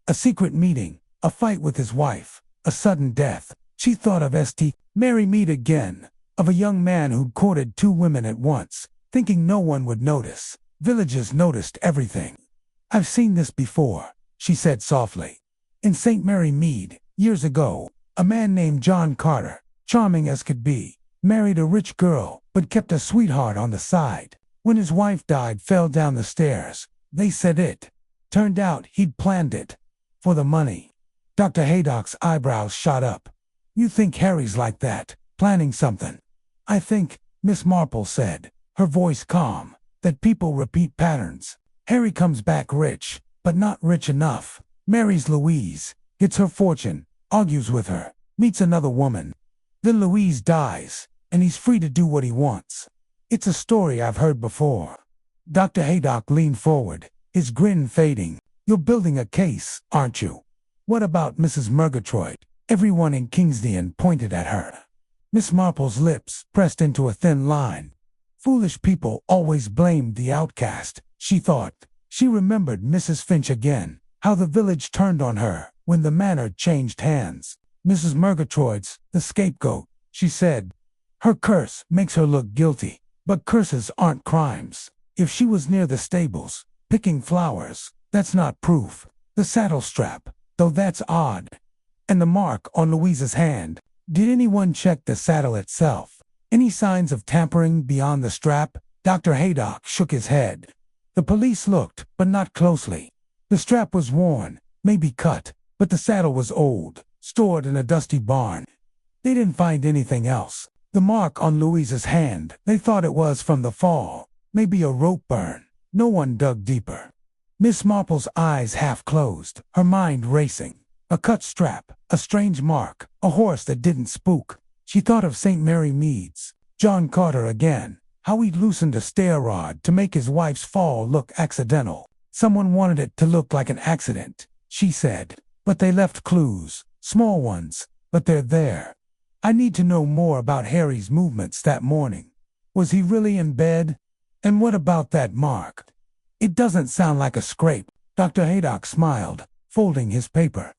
A secret meeting, a fight with his wife, a sudden death. She thought of St. Mary Mead again, of a young man who'd courted two women at once, thinking no one would notice. Villagers noticed everything. I've seen this before, she said softly. In St. Mary Mead, years ago, a man named John Carter, charming as could be, married a rich girl, but kept a sweetheart on the side. When his wife died, fell down the stairs. They said it. Turned out he'd planned it. For the money. Dr. Haydock's eyebrows shot up. You think Harry's like that, planning something? I think, Miss Marple said, her voice calm, that people repeat patterns. Harry comes back rich, but not rich enough. Marries Louise, gets her fortune, argues with her, meets another woman. Then Louise dies, and he's free to do what he wants. It's a story I've heard before. Dr. Haydock leaned forward, his grin fading. You're building a case, aren't you? What about Mrs. Murgatroyd? Everyone in Kingsdean pointed at her. Miss Marple's lips pressed into a thin line. Foolish people always blamed the outcast, she thought. She remembered Mrs. Finch again, how the village turned on her when the manor changed hands. Mrs. Murgatroyd's the scapegoat, she said. Her curse makes her look guilty, but curses aren't crimes. If she was near the stables, picking flowers, that's not proof. The saddle strap, though that's odd. And the mark on Louise's hand. Did anyone check the saddle itself? Any signs of tampering beyond the strap? Dr. Haydock shook his head. The police looked, but not closely. The strap was worn, maybe cut, but the saddle was old, stored in a dusty barn. They didn't find anything else. The mark on Louise's hand, they thought it was from the fall, maybe a rope burn. No one dug deeper. Miss Marple's eyes half closed, her mind racing. A cut strap, a strange mark, a horse that didn't spook. She thought of St. Mary Mead's, John Carter again, how he'd loosened a stair rod to make his wife's fall look accidental. Someone wanted it to look like an accident, she said. But they left clues, small ones, but they're there. I need to know more about Harry's movements that morning. Was he really in bed? And what about that mark? It doesn't sound like a scrape. Dr. Haydock smiled, folding his paper.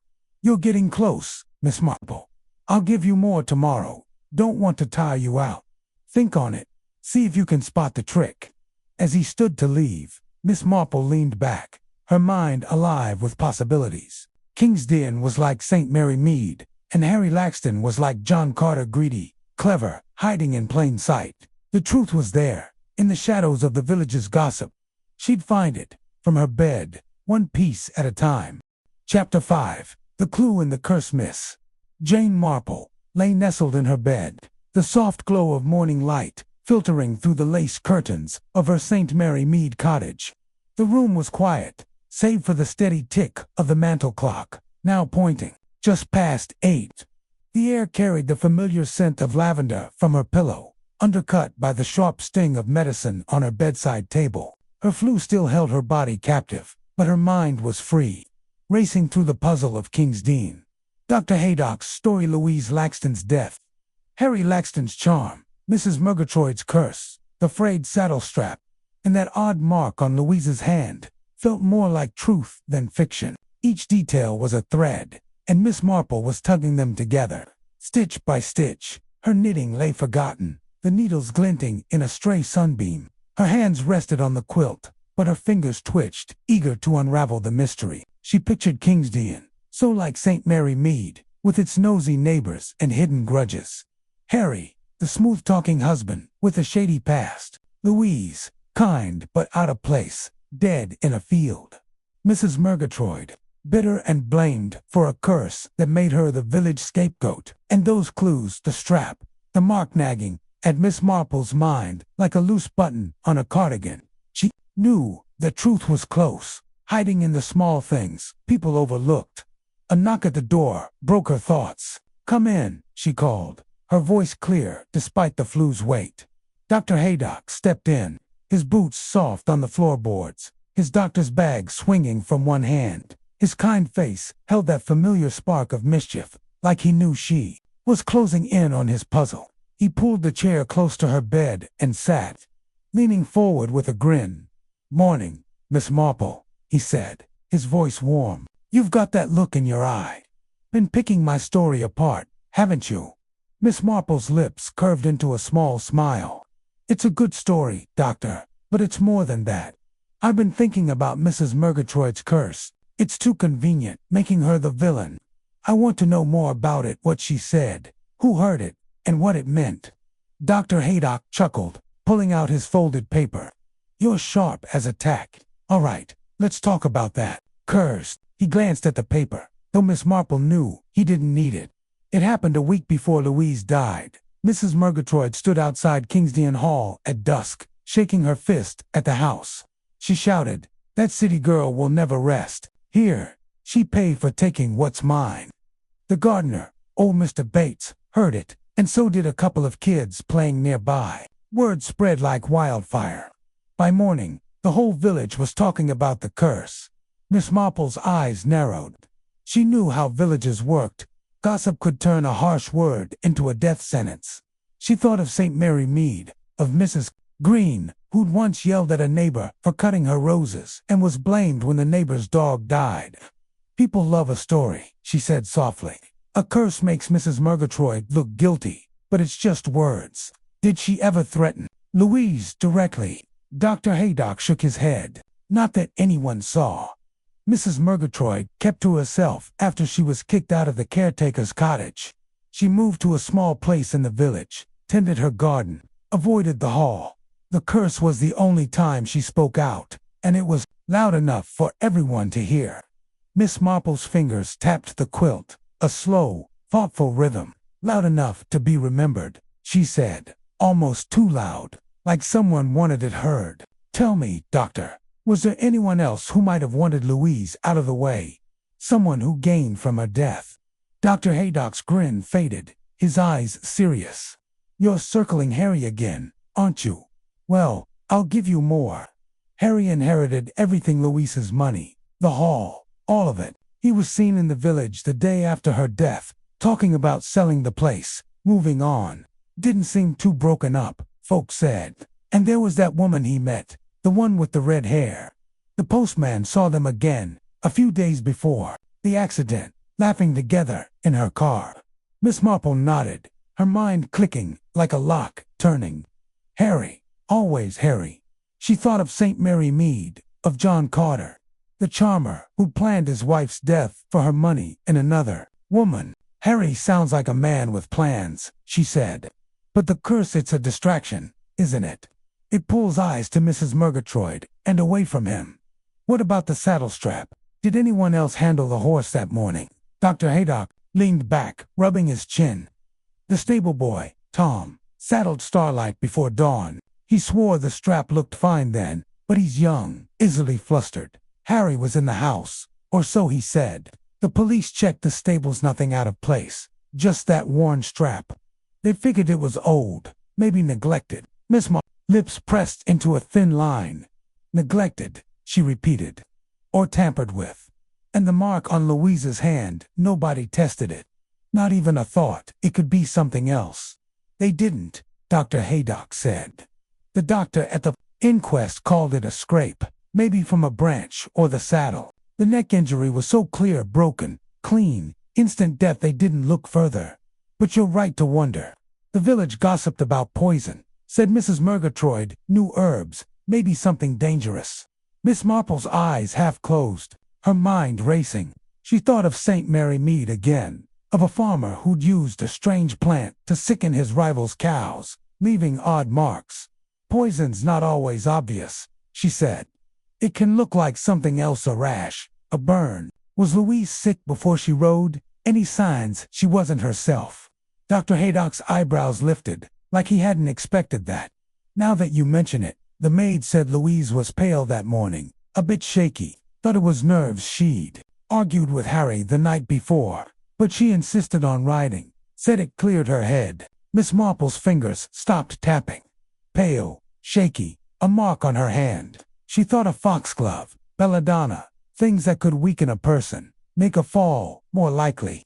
You're getting close, Miss Marple. I'll give you more tomorrow. Don't want to tire you out. Think on it. See if you can spot the trick. As he stood to leave, Miss Marple leaned back, her mind alive with possibilities. Kingsdean was like St. Mary Mead, and Harry Laxton was like John Carter, greedy, clever, hiding in plain sight. The truth was there, in the shadows of the village's gossip. She'd find it, from her bed, one piece at a time. Chapter 5. The Clue in the Curse. Miss Jane Marple lay nestled in her bed, the soft glow of morning light filtering through the lace curtains of her St. Mary Mead cottage. The room was quiet, save for the steady tick of the mantel clock, now pointing just past 8. The air carried the familiar scent of lavender from her pillow, undercut by the sharp sting of medicine on her bedside table. Her flu still held her body captive, but her mind was free, racing through the puzzle of Kingsdean. Dr. Haydock's story, Louise Laxton's death, Harry Laxton's charm, Mrs. Murgatroyd's curse, the frayed saddle strap, and that odd mark on Louise's hand felt more like truth than fiction. Each detail was a thread, and Miss Marple was tugging them together. Stitch by stitch, her knitting lay forgotten, the needles glinting in a stray sunbeam. Her hands rested on the quilt, but her fingers twitched, eager to unravel the mystery. She pictured Kingsdean, so like St. Mary Mead, with its nosy neighbors and hidden grudges. Harry, the smooth-talking husband, with a shady past. Louise, kind but out of place, dead in a field. Mrs. Murgatroyd, bitter and blamed for a curse that made her the village scapegoat. And those clues, the strap, the mark nagging at Miss Marple's mind like a loose button on a cardigan. She knew the truth was close, hiding in the small things people overlooked. A knock at the door broke her thoughts. "Come in," she called, her voice clear despite the flu's weight. Dr. Haydock stepped in, his boots soft on the floorboards, his doctor's bag swinging from one hand. His kind face held that familiar spark of mischief, like he knew she was closing in on his puzzle. He pulled the chair close to her bed and sat, leaning forward with a grin. "Morning, Miss Marple," he said, his voice warm. "You've got that look in your eye. Been picking my story apart, haven't you?" Miss Marple's lips curved into a small smile. "It's a good story, Doctor, but it's more than that. I've been thinking about Mrs. Murgatroyd's curse. It's too convenient, making her the villain. I want to know more about it, what she said, who heard it, and what it meant." Dr. Haydock chuckled, pulling out his folded paper. "You're sharp as a tack. All right, let's talk about that. Cursed." He glanced at the paper, though Miss Marple knew he didn't need it. It happened a week before Louise died. Mrs. Murgatroyd stood outside Kingsdean Hall at dusk, shaking her fist at the house. She shouted, "That city girl will never rest. Here, she paid for taking what's mine." The gardener, old Mr. Bates, heard it, and so did a couple of kids playing nearby. Word spread like wildfire. By morning, the whole village was talking about the curse. Miss Marple's eyes narrowed. She knew how villages worked. Gossip could turn a harsh word into a death sentence. She thought of St. Mary Mead, of Mrs. Green, who'd once yelled at a neighbor for cutting her roses and was blamed when the neighbor's dog died. "People love a story," she said softly. "A curse makes Mrs. Murgatroyd look guilty, but it's just words. Did she ever threaten Louise directly?" Dr. Haydock shook his head. "Not that anyone saw. Mrs. Murgatroyd kept to herself after she was kicked out of the caretaker's cottage. She moved to a small place in the village, tended her garden, avoided the hall. The curse was the only time she spoke out, and it was loud enough for everyone to hear." Miss Marple's fingers tapped the quilt, a slow, thoughtful rhythm. "Loud enough to be remembered," she said, almost too loud, like someone wanted it heard. "Tell me, Doctor, was there anyone else who might have wanted Louise out of the way? Someone who gained from her death?" Dr. Haydock's grin faded, his eyes serious. "You're circling Harry again, aren't you? Well, I'll give you more. Harry inherited everything Louise's money, the hall, all of it. He was seen in the village the day after her death, talking about selling the place, moving on. Didn't seem too broken up, folks said. And there was that woman he met, the one with the red hair. The postman saw them again, a few days before the accident, laughing together in her car." Miss Marple nodded, her mind clicking like a lock turning. Harry, always Harry. She thought of St. Mary Mead, of John Carter, the charmer who planned his wife's death for her money in another woman. "Harry sounds like a man with plans," she said. "But the curse, it's a distraction, isn't it? It pulls eyes to Mrs. Murgatroyd and away from him. What about the saddle strap? Did anyone else handle the horse that morning?" Dr. Haydock leaned back, rubbing his chin. "The stable boy, Tom, saddled Starlight before dawn. He swore the strap looked fine then, but he's young, easily flustered. Harry was in the house, or so he said. The police checked the stables, nothing out of place, just that worn strap. They figured it was old, maybe neglected." Miss Marple's lips pressed into a thin line. "Neglected," she repeated. "Or tampered with." And the mark on Louise's hand, nobody tested it. Not even a thought it could be something else. They didn't, Dr. Haydock said. The doctor at the inquest called it a scrape, maybe from a branch or the saddle. The neck injury was so clear, broken, clean, instant death they didn't look further. But you're right to wonder. The village gossiped about poison, said Mrs. Murgatroyd, new herbs, maybe something dangerous. Miss Marple's eyes half closed, her mind racing. She thought of St. Mary Mead again, of a farmer who'd used a strange plant to sicken his rival's cows, leaving odd marks. Poison's not always obvious, she said. It can look like something else, a rash, a burn. Was Louise sick before she rode? Any signs she wasn't herself? Dr. Haydock's eyebrows lifted, like he hadn't expected that. Now that you mention it, the maid said Louise was pale that morning, a bit shaky, thought it was nerves she'd argued with Harry the night before, but she insisted on riding, said it cleared her head. Miss Marple's fingers stopped tapping. Pale, shaky, a mark on her hand. She thought of foxglove, belladonna, things that could weaken a person, make a fall more likely.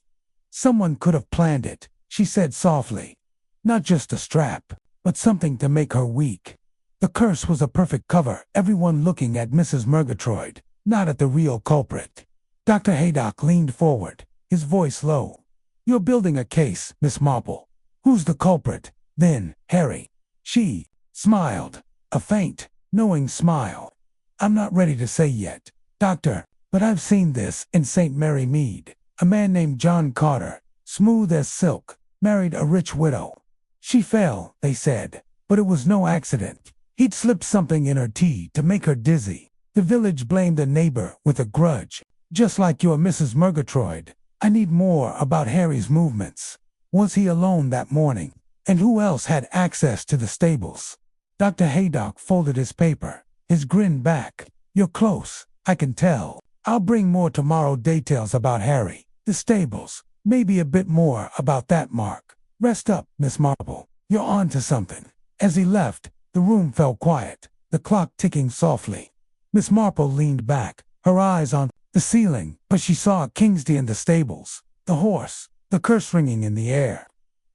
Someone could have planned it, she said softly. Not just a strap, but something to make her weak. The curse was a perfect cover, everyone looking at Mrs. Murgatroyd, not at the real culprit. Dr. Haydock leaned forward, his voice low. You're building a case, Miss Marple. Who's the culprit, then, Harry? She smiled, a faint, knowing smile. I'm not ready to say yet, Doctor, but I've seen this in St. Mary Mead. A man named John Carter, smooth as silk, married a rich widow. She fell, they said, but it was no accident. He'd slipped something in her tea to make her dizzy. The village blamed a neighbor with a grudge, just like your Mrs. Murgatroyd. I need more about Harry's movements. Was he alone that morning? And who else had access to the stables? Dr. Haydock folded his paper, his grin back. You're close, I can tell. I'll bring more tomorrow, details about Harry, the stables, maybe a bit more about that mark. Rest up, Miss Marple. You're on to something. As he left, the room fell quiet, the clock ticking softly. Miss Marple leaned back, her eyes on the ceiling, but she saw Kingsley in the stables, the horse, the curse ringing in the air.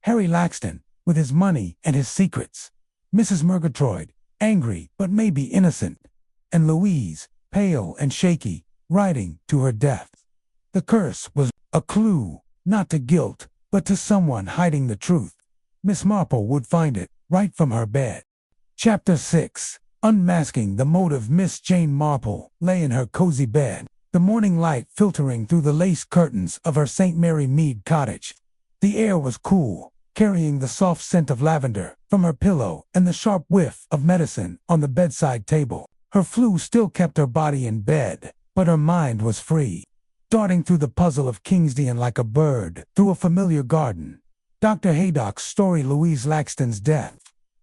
Harry Laxton, with his money and his secrets. Mrs. Murgatroyd, angry but maybe innocent. And Louise, pale and shaky, riding to her death. The curse was a clue, not to guilt, but to someone hiding the truth. Miss Marple would find it, right from her bed. Chapter 6. Unmasking the motive. Miss Jane Marple lay in her cozy bed, the morning light filtering through the lace curtains of her St. Mary Mead cottage. The air was cool, carrying the soft scent of lavender from her pillow and the sharp whiff of medicine on the bedside table. Her flu still kept her body in bed, but her mind was free, darting through the puzzle of Kingsdean like a bird through a familiar garden. Dr. Haydock's story, Louise Laxton's death,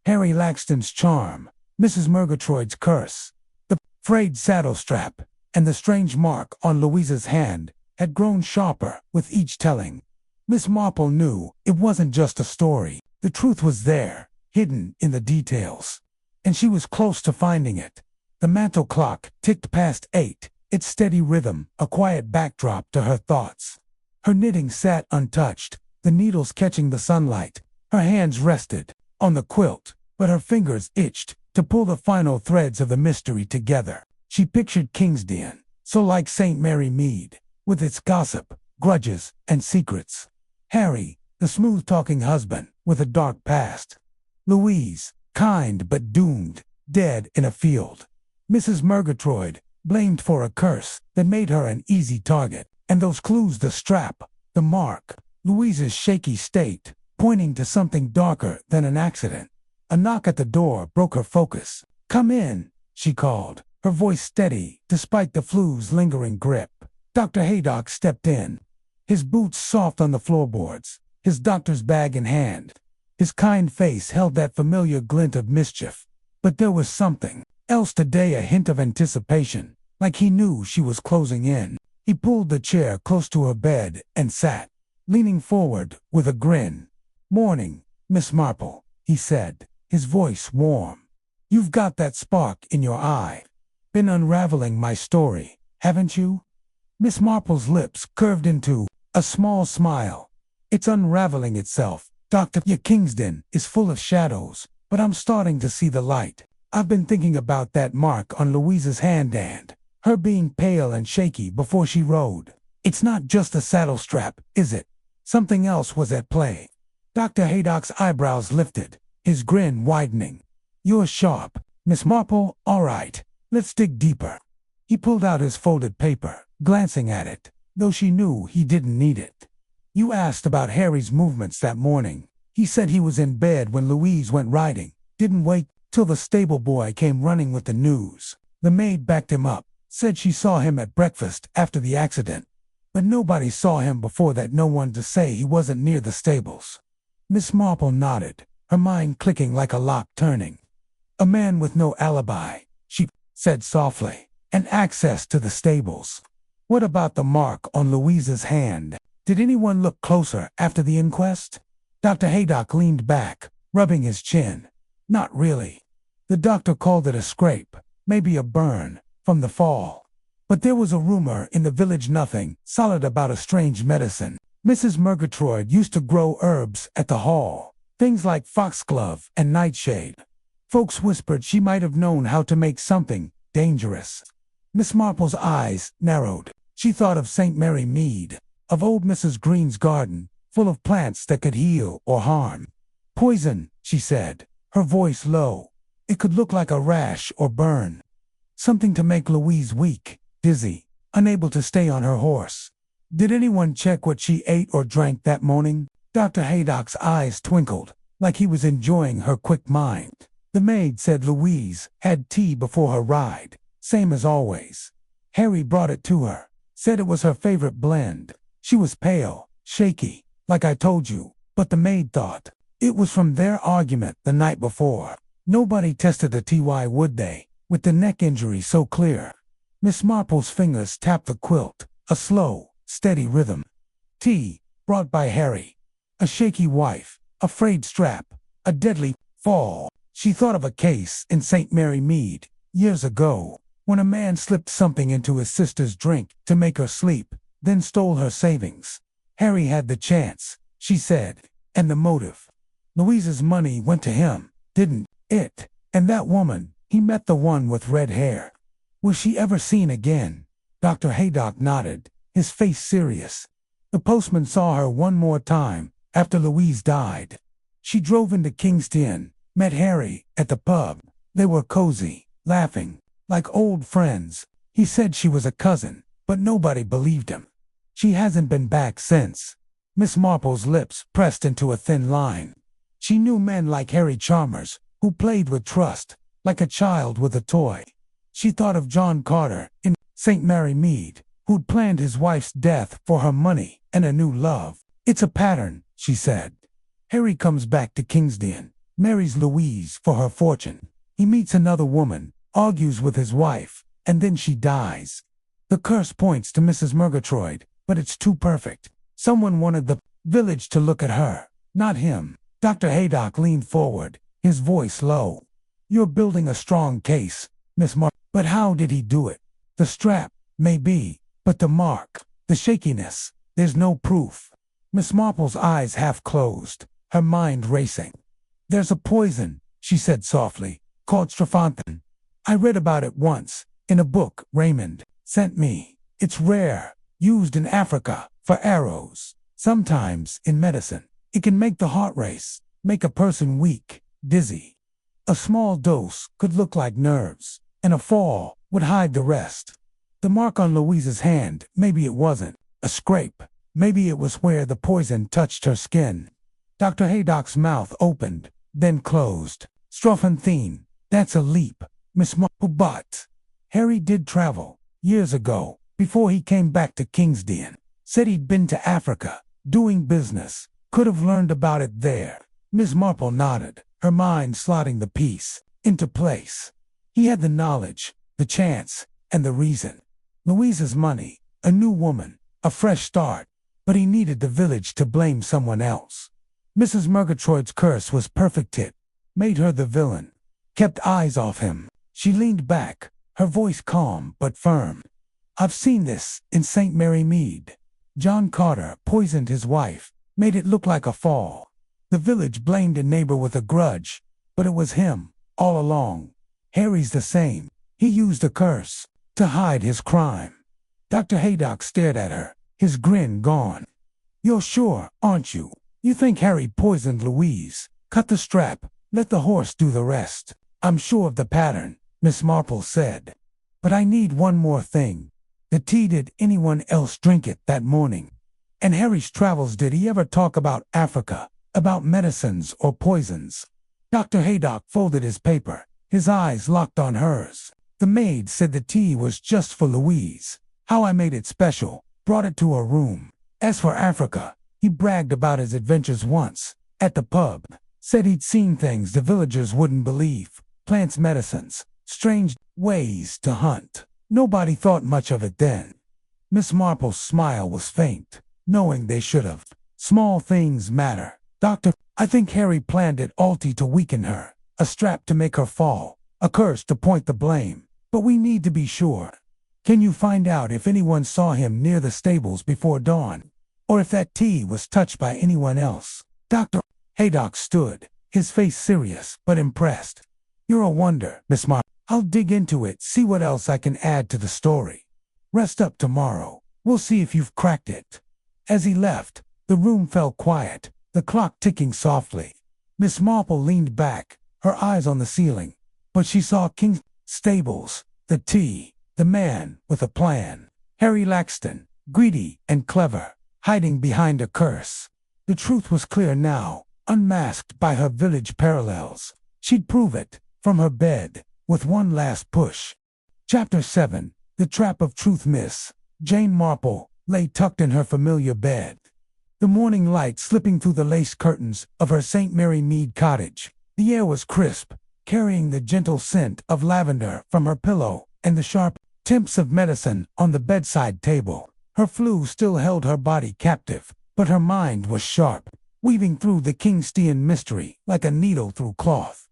Harry Laxton's charm, Mrs. Murgatroyd's curse, the frayed saddle strap, and the strange mark on Louise's hand had grown sharper with each telling. Miss Marple knew it wasn't just a story. The truth was there, hidden in the details. And she was close to finding it. The mantel clock ticked past 8, its steady rhythm a quiet backdrop to her thoughts. Her knitting sat untouched, the needles catching the sunlight. Her hands rested on the quilt, but her fingers itched to pull the final threads of the mystery together. She pictured Kingsdean, so like St. Mary Mead, with its gossip, grudges, and secrets. Harry, the smooth-talking husband with a dark past. Louise, kind but doomed, dead in a field. Mrs. Murgatroyd, blamed for a curse that made her an easy target. And those clues, the strap, the mark, Louise's shaky state, pointing to something darker than an accident. A knock at the door broke her focus. "Come in," she called, her voice steady despite the flu's lingering grip. Dr. Haydock stepped in, his boots soft on the floorboards, his doctor's bag in hand. His kind face held that familiar glint of mischief. But there was something else today, a hint of anticipation, like he knew she was closing in. He pulled the chair close to her bed and sat, leaning forward with a grin. "Morning, Miss Marple," he said, his voice warm. "You've got that spark in your eye. Been unraveling my story, haven't you?" Miss Marple's lips curved into a small smile. It's unraveling itself. Dr. Kingsden is full of shadows, but I'm starting to see the light. I've been thinking about that mark on Louise's hand and her being pale and shaky before she rode. It's not just a saddle strap, is it? Something else was at play. Dr. Haydock's eyebrows lifted, his grin widening. You're sharp, Miss Marple. All right, let's dig deeper. He pulled out his folded paper, glancing at it, though she knew he didn't need it. You asked about Harry's movements that morning. He said he was in bed when Louise went riding. Didn't wait till the stable boy came running with the news. The maid backed him up, said she saw him at breakfast after the accident. But nobody saw him before that, no one to say he wasn't near the stables. Miss Marple nodded, her mind clicking like a lock turning. A man with no alibi, she said softly, and access to the stables. What about the mark on Louise's hand? Did anyone look closer after the inquest? Dr. Haydock leaned back, rubbing his chin. Not really. The doctor called it a scrape, maybe a burn, from the fall. But there was a rumor in the village, nothing solid about a strange medicine. Mrs. Murgatroyd used to grow herbs at the hall, things like foxglove and nightshade. Folks whispered she might have known how to make something dangerous. Miss Marple's eyes narrowed. She thought of St. Mary Mead, of old Mrs. Green's garden, full of plants that could heal or harm. Poison, she said, her voice low. It could look like a rash or burn. Something to make Louise weak, dizzy, unable to stay on her horse. Did anyone check what she ate or drank that morning? Dr. Haydock's eyes twinkled, like he was enjoying her quick mind. The maid said Louise had tea before her ride, same as always. Harry brought it to her, said it was her favorite blend. She was pale, shaky, like I told you, but the maid thought it was from their argument the night before. Nobody tested the TY, would they, with the neck injury so clear? Miss Marple's fingers tapped the quilt, a slow, steady rhythm. Tea, brought by Harry. A shaky wife, a frayed strap, a deadly fall. She thought of a case in St. Mary Mead, years ago, when a man slipped something into his sister's drink to make her sleep, then stole her savings. Harry had the chance, she said, and the motive. Louise's money went to him, didn't it? And that woman, he met the one with red hair. Was she ever seen again? Dr. Haydock nodded, his face serious. The postman saw her one more time, after Louise died. She drove into Kingston, met Harry at the pub. They were cozy, laughing, like old friends. He said she was a cousin, but nobody believed him. She hasn't been back since. Miss Marple's lips pressed into a thin line. She knew men like Harry Chalmers, who played with trust, like a child with a toy. She thought of John Carter in St. Mary Mead, who'd planned his wife's death for her money and a new love. It's a pattern, she said. Harry comes back to Kingston, marries Louise for her fortune. He meets another woman, argues with his wife, and then she dies. The curse points to Mrs. Murgatroyd, but it's too perfect. Someone wanted the village to look at her, not him. Dr. Haydock leaned forward, his voice low. You're building a strong case, Miss Marple. But how did he do it? The strap, maybe, but the mark, the shakiness, there's no proof. Miss Marple's eyes half closed, her mind racing. There's a poison, she said softly, called strophanthine. I read about it once, in a book Raymond sent me. It's rare, used in Africa, for arrows. Sometimes, in medicine, it can make the heart race, make a person weak, dizzy. A small dose could look like nerves, and a fall would hide the rest. The mark on Louise's hand, maybe it wasn't a scrape. Maybe it was where the poison touched her skin. Dr. Haydock's mouth opened, then closed. Strophanthine, that's a leap, Miss Marple. But Harry did travel, years ago, before he came back to Kingston. Said he'd been to Africa, doing business. Could have learned about it there. Miss Marple nodded, her mind slotting the piece into place. He had the knowledge, the chance, and the reason. Louise's money, a new woman, a fresh start, but he needed the village to blame someone else. Mrs. Murgatroyd's curse was perfect. It made her the villain. Kept eyes off him. She leaned back, her voice calm but firm. I've seen this in St. Mary Mead. John Carter poisoned his wife, made it look like a fall. The village blamed a neighbor with a grudge, but it was him, all along. Harry's the same. He used a curse to hide his crime. Dr. Haydock stared at her, his grin gone. You're sure, aren't you? You think Harry poisoned Louise? Cut the strap, let the horse do the rest. I'm sure of the pattern, Miss Marple said. But I need one more thing. The tea, did anyone else drink it that morning? And Harry's travels, did he ever talk about Africa, about medicines or poisons? Dr. Haydock folded his paper, his eyes locked on hers. The maid said the tea was just for Louise. How I made it special, brought it to her room. As for Africa, he bragged about his adventures once, at the pub. Said he'd seen things the villagers wouldn't believe. Plants, medicines, strange ways to hunt. Nobody thought much of it then. Miss Marple's smile was faint, knowing they should have. Small things matter. Doctor, I think Harry planned it all to weaken her. A strap to make her fall. A curse to point the blame. But we need to be sure. Can you find out if anyone saw him near the stables before dawn? Or if that tea was touched by anyone else? Dr. Haydock stood, his face serious but impressed. You're a wonder, Miss Marple. I'll dig into it, see what else I can add to the story. Rest up tomorrow. We'll see if you've cracked it. As he left, the room fell quiet, the clock ticking softly. Miss Marple leaned back, her eyes on the ceiling. But she saw King's stables, the tea, the man with a plan. Harry Laxton, greedy and clever, hiding behind a curse. The truth was clear now, unmasked by her village parallels. She'd prove it, from her bed, with one last push. Chapter 7. The Trap of Truth. Miss Jane Marple lay tucked in her familiar bed. The morning light slipping through the lace curtains of her St. Mary Mead cottage. The air was crisp, carrying the gentle scent of lavender from her pillow and the sharp temps of medicine on the bedside table. Her flu still held her body captive, but her mind was sharp, weaving through the Kingstian mystery like a needle through cloth.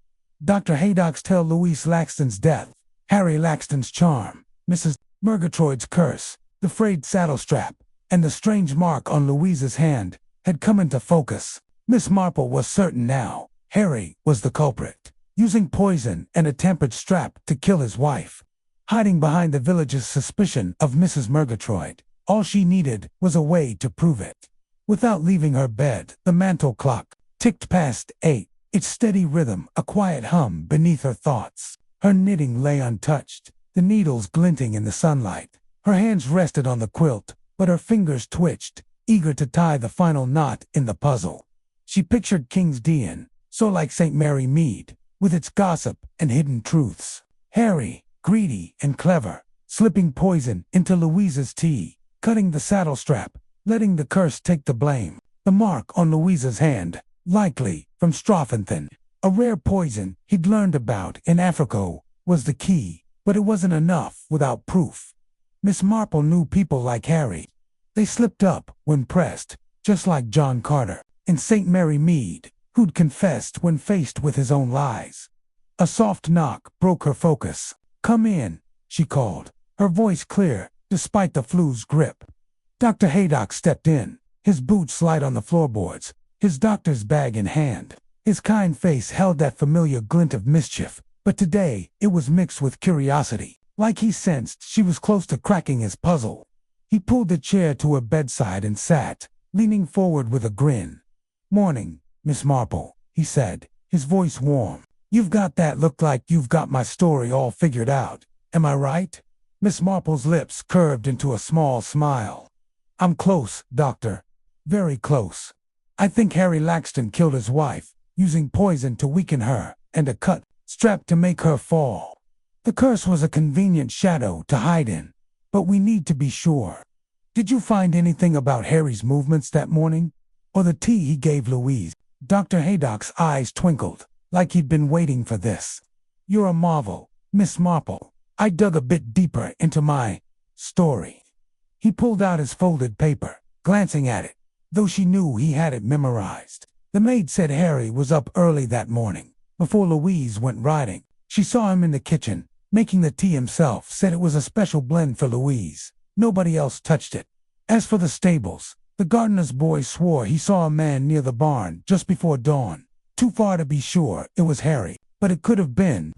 Dr. Haydock's tale, Louise Laxton's death, Harry Laxton's charm, Mrs. Murgatroyd's curse, the frayed saddle strap, and the strange mark on Louise's hand had come into focus. Miss Marple was certain now. Harry was the culprit, using poison and a tempered strap to kill his wife. Hiding behind the village's suspicion of Mrs. Murgatroyd, all she needed was a way to prove it. Without leaving her bed, the mantel clock ticked past 8. Its steady rhythm, a quiet hum beneath her thoughts. Her knitting lay untouched, the needles glinting in the sunlight. Her hands rested on the quilt, but her fingers twitched, eager to tie the final knot in the puzzle. She pictured Kingstian, so like St. Mary Mead, with its gossip and hidden truths. Harry, greedy and clever, slipping poison into Louise's tea, cutting the saddle strap, letting the curse take the blame. The mark on Louise's hand, likely from Strophenthine, a rare poison he'd learned about in Africa, was the key, but it wasn't enough without proof. Miss Marple knew people like Harry. They slipped up when pressed, just like John Carter in St. Mary Mead, who'd confessed when faced with his own lies. A soft knock broke her focus. "Come in," she called, her voice clear despite the flu's grip. Dr. Haydock stepped in, his boots light on the floorboards, his doctor's bag in hand. His kind face held that familiar glint of mischief, but today it was mixed with curiosity, like he sensed she was close to cracking his puzzle. He pulled the chair to her bedside and sat, leaning forward with a grin. "Morning, Miss Marple," he said, his voice warm. "You've got that look like you've got my story all figured out. Am I right?" Miss Marple's lips curved into a small smile. "I'm close, Doctor. Very close. I think Harry Laxton killed his wife, using poison to weaken her, and a cut strap to make her fall. The curse was a convenient shadow to hide in, but we need to be sure. Did you find anything about Harry's movements that morning? Or the tea he gave Louise?" Dr. Haydock's eyes twinkled, like he'd been waiting for this. "You're a marvel, Miss Marple. I dug a bit deeper into my story." He pulled out his folded paper, glancing at it, though she knew he had it memorized. The maid said Harry was up early that morning, before Louise went riding. She saw him in the kitchen, making the tea himself, said it was a special blend for Louise. Nobody else touched it. As for the stables, the gardener's boy swore he saw a man near the barn just before dawn. Too far to be sure it was Harry, but it could have been.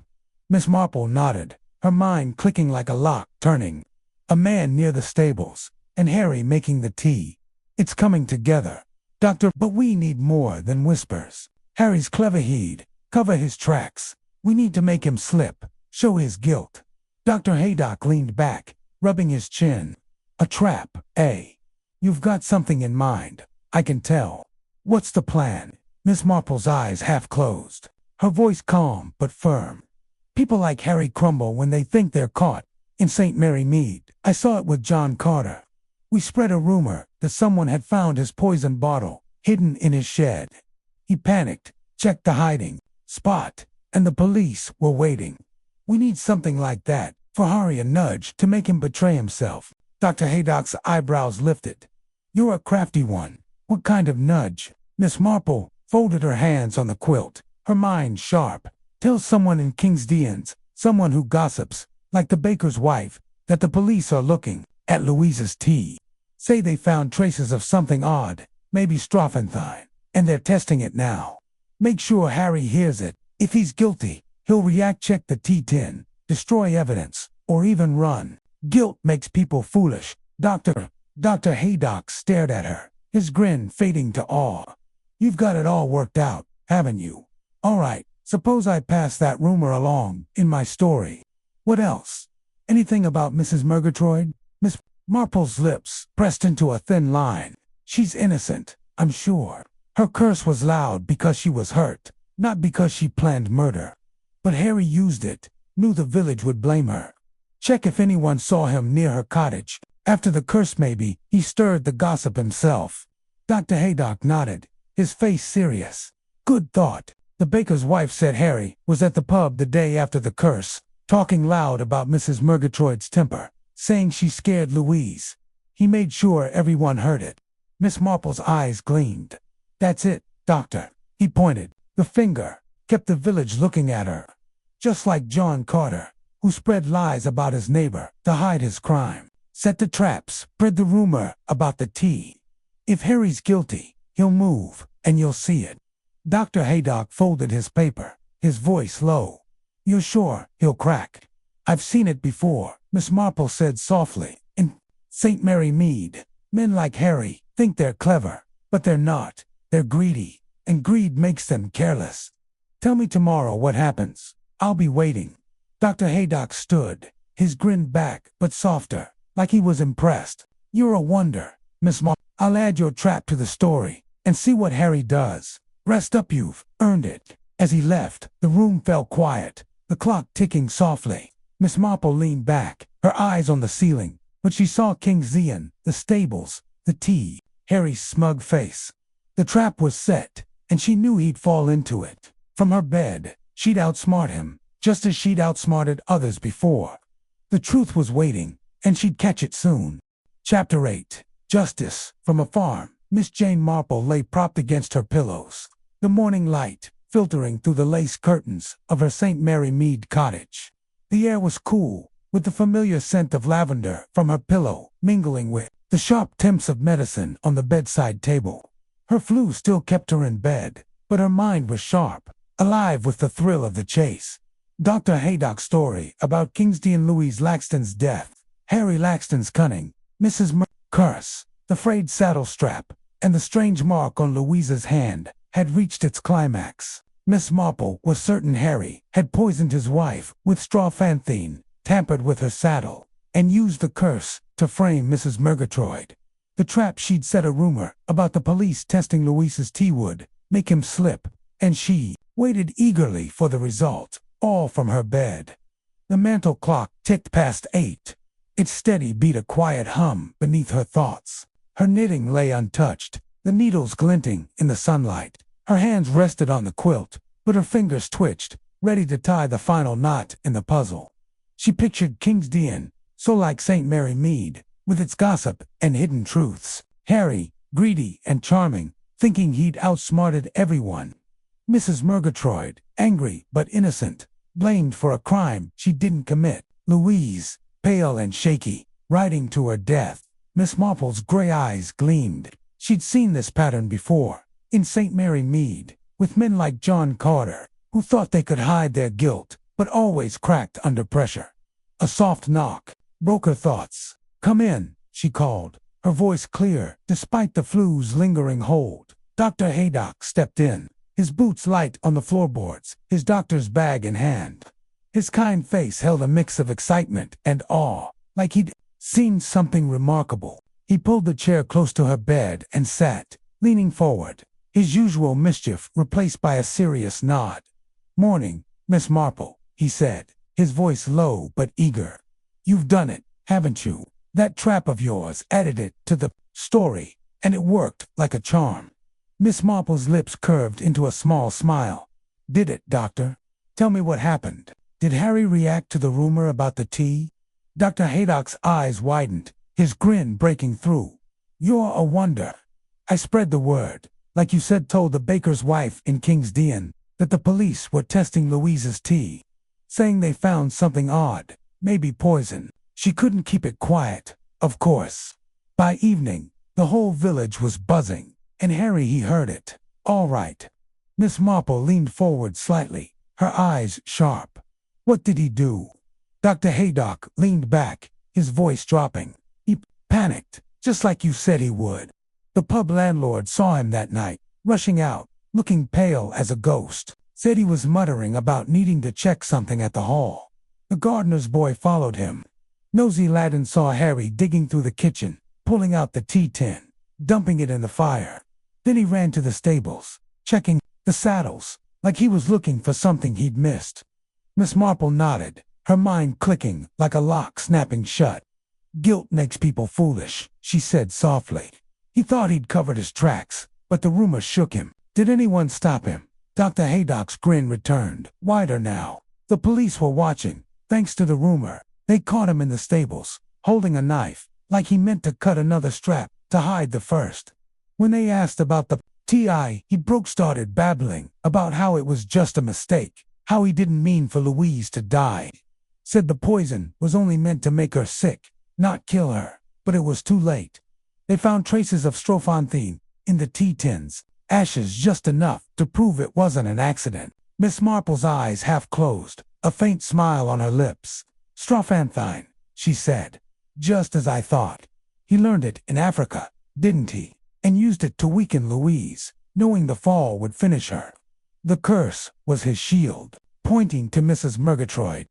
Miss Marple nodded, her mind clicking like a lock turning. A man near the stables, and Harry making the tea. It's coming together. Doctor, but we need more than whispers. Harry's clever, he'd cover his tracks. We need to make him slip, show his guilt. Dr. Haydock leaned back, rubbing his chin. A trap, eh? You've got something in mind, I can tell. What's the plan? Miss Marple's eyes half closed, her voice calm but firm. People like Harry crumble when they think they're caught. In St. Mary Mead, I saw it with John Carter. We spread a rumor that someone had found his poison bottle hidden in his shed. He panicked, checked the hiding spot, and the police were waiting. We need something like that for Harry, a nudge to make him betray himself. Dr. Haydock's eyebrows lifted. You're a crafty one. What kind of nudge? Miss Marple folded her hands on the quilt, her mind sharp. Tell someone in King's Deans, someone who gossips, like the baker's wife, that the police are looking at Louise's tea. Say they found traces of something odd, maybe strophanthine, and they're testing it now. Make sure Harry hears it. If he's guilty, he'll react, check the tea tin, destroy evidence, or even run. Guilt makes people foolish. Dr. Haydock stared at her, his grin fading to awe. You've got it all worked out, haven't you? All right, suppose I pass that rumor along in my story. What else? Anything about Mrs. Murgatroyd? Miss Marple's lips pressed into a thin line. She's innocent, I'm sure. Her curse was loud because she was hurt, not because she planned murder. But Harry used it, knew the village would blame her. Check if anyone saw him near her cottage. After the curse, maybe he stirred the gossip himself. Dr. Haydock nodded, his face serious. Good thought. The baker's wife said Harry was at the pub the day after the curse, talking loud about Mrs. Murgatroyd's temper, saying she scared Louise. He made sure everyone heard it. Miss Marple's eyes gleamed. That's it, Doctor. He pointed. The finger kept the village looking at her. Just like John Carter, who spread lies about his neighbor to hide his crime. Set the traps, spread the rumor about the tea. If Harry's guilty, he'll move, and you'll see it. Dr. Haydock folded his paper, his voice low. You're sure he'll crack? I've seen it before, Miss Marple said softly. In St. Mary Mead, men like Harry think they're clever, but they're not. They're greedy, and greed makes them careless. Tell me tomorrow what happens. I'll be waiting. Dr. Haydock stood, his grin back, but softer, like he was impressed. You're a wonder, Miss Marple. I'll add your trap to the story, and see what Harry does. Rest up, you've earned it. As he left, the room fell quiet, the clock ticking softly. Miss Marple leaned back, her eyes on the ceiling, but she saw King's Dean, the stables, the tea, Harry's smug face. The trap was set, and she knew he'd fall into it. From her bed, she'd outsmart him, just as she'd outsmarted others before. The truth was waiting, and she'd catch it soon. Chapter 8. Justice. From a farm, Miss Jane Marple lay propped against her pillows, the morning light filtering through the lace curtains of her St. Mary Mead cottage. The air was cool, with the familiar scent of lavender from her pillow mingling with the sharp temps of medicine on the bedside table. Her flu still kept her in bed, but her mind was sharp, alive with the thrill of the chase. Dr. Haydock's story about King's Dean Louise Laxton's death, Harry Laxton's cunning, Mrs. curse, the frayed saddle strap, and the strange mark on Louise's hand had reached its climax. Miss Marple was certain Harry had poisoned his wife with strophanthine, tampered with her saddle, and used the curse to frame Mrs. Murgatroyd. The trap she'd set a rumor about the police testing Louise's tea would make him slip, and she waited eagerly for the result, all from her bed. The mantel clock ticked past 8. Its steady beat a quiet hum beneath her thoughts. Her knitting lay untouched, the needles glinting in the sunlight. Her hands rested on the quilt, but her fingers twitched, ready to tie the final knot in the puzzle. She pictured King's Dean, so like St. Mary Mead, with its gossip and hidden truths. Harry, greedy and charming, thinking he'd outsmarted everyone. Mrs. Murgatroyd, angry but innocent, blamed for a crime she didn't commit. Louise, pale and shaky, riding to her death. Miss Marple's gray eyes gleamed. She'd seen this pattern before, in St. Mary Mead, with men like John Carter, who thought they could hide their guilt, but always cracked under pressure. A soft knock broke her thoughts. "Come in," she called, her voice clear, despite the flu's lingering hold. Dr. Haydock stepped in, his boots light on the floorboards, his doctor's bag in hand. His kind face held a mix of excitement and awe, like he'd seen something remarkable. He pulled the chair close to her bed and sat, leaning forward, his usual mischief replaced by a serious nod. "Morning, Miss Marple," he said, his voice low but eager. "You've done it, haven't you? That trap of yours added it to the story, and it worked like a charm." Miss Marple's lips curved into a small smile. "Did it, Doctor? Tell me what happened. Did Harry react to the rumor about the tea?" Dr. Haydock's eyes widened, his grin breaking through. "You're a wonder. I spread the word, like you said, told the baker's wife in King's Dean, that the police were testing Louise's tea, saying they found something odd, maybe poison. She couldn't keep it quiet, of course. By evening, the whole village was buzzing, and Harry, he heard it. All right." Miss Marple leaned forward slightly, her eyes sharp. "What did he do?" Dr. Haydock leaned back, his voice dropping. "He panicked, just like you said he would. The pub landlord saw him that night, rushing out, looking pale as a ghost. Said he was muttering about needing to check something at the hall. The gardener's boy followed him. Nosy Laden saw Harry digging through the kitchen, pulling out the tea tin, dumping it in the fire. Then he ran to the stables, checking the saddles, like he was looking for something he'd missed." Miss Marple nodded, her mind clicking like a lock snapping shut. "Guilt makes people foolish," she said softly. "He thought he'd covered his tracks, but the rumor shook him. Did anyone stop him?" Dr. Haydock's grin returned, wider now. "The police were watching, thanks to the rumor. They caught him in the stables, holding a knife, like he meant to cut another strap to hide the first. When they asked about the TI, he started babbling about how it was just a mistake, how he didn't mean for Louise to die. Said the poison was only meant to make her sick, not kill her, but it was too late. They found traces of strophantine in the tea tins, ashes just enough to prove it wasn't an accident." Miss Marple's eyes half closed, a faint smile on her lips. "Strophantine," she said. "Just as I thought. He learned it in Africa, didn't he? And used it to weaken Louise, knowing the fall would finish her. The curse was his shield," pointing to Mrs. Murgatroyd.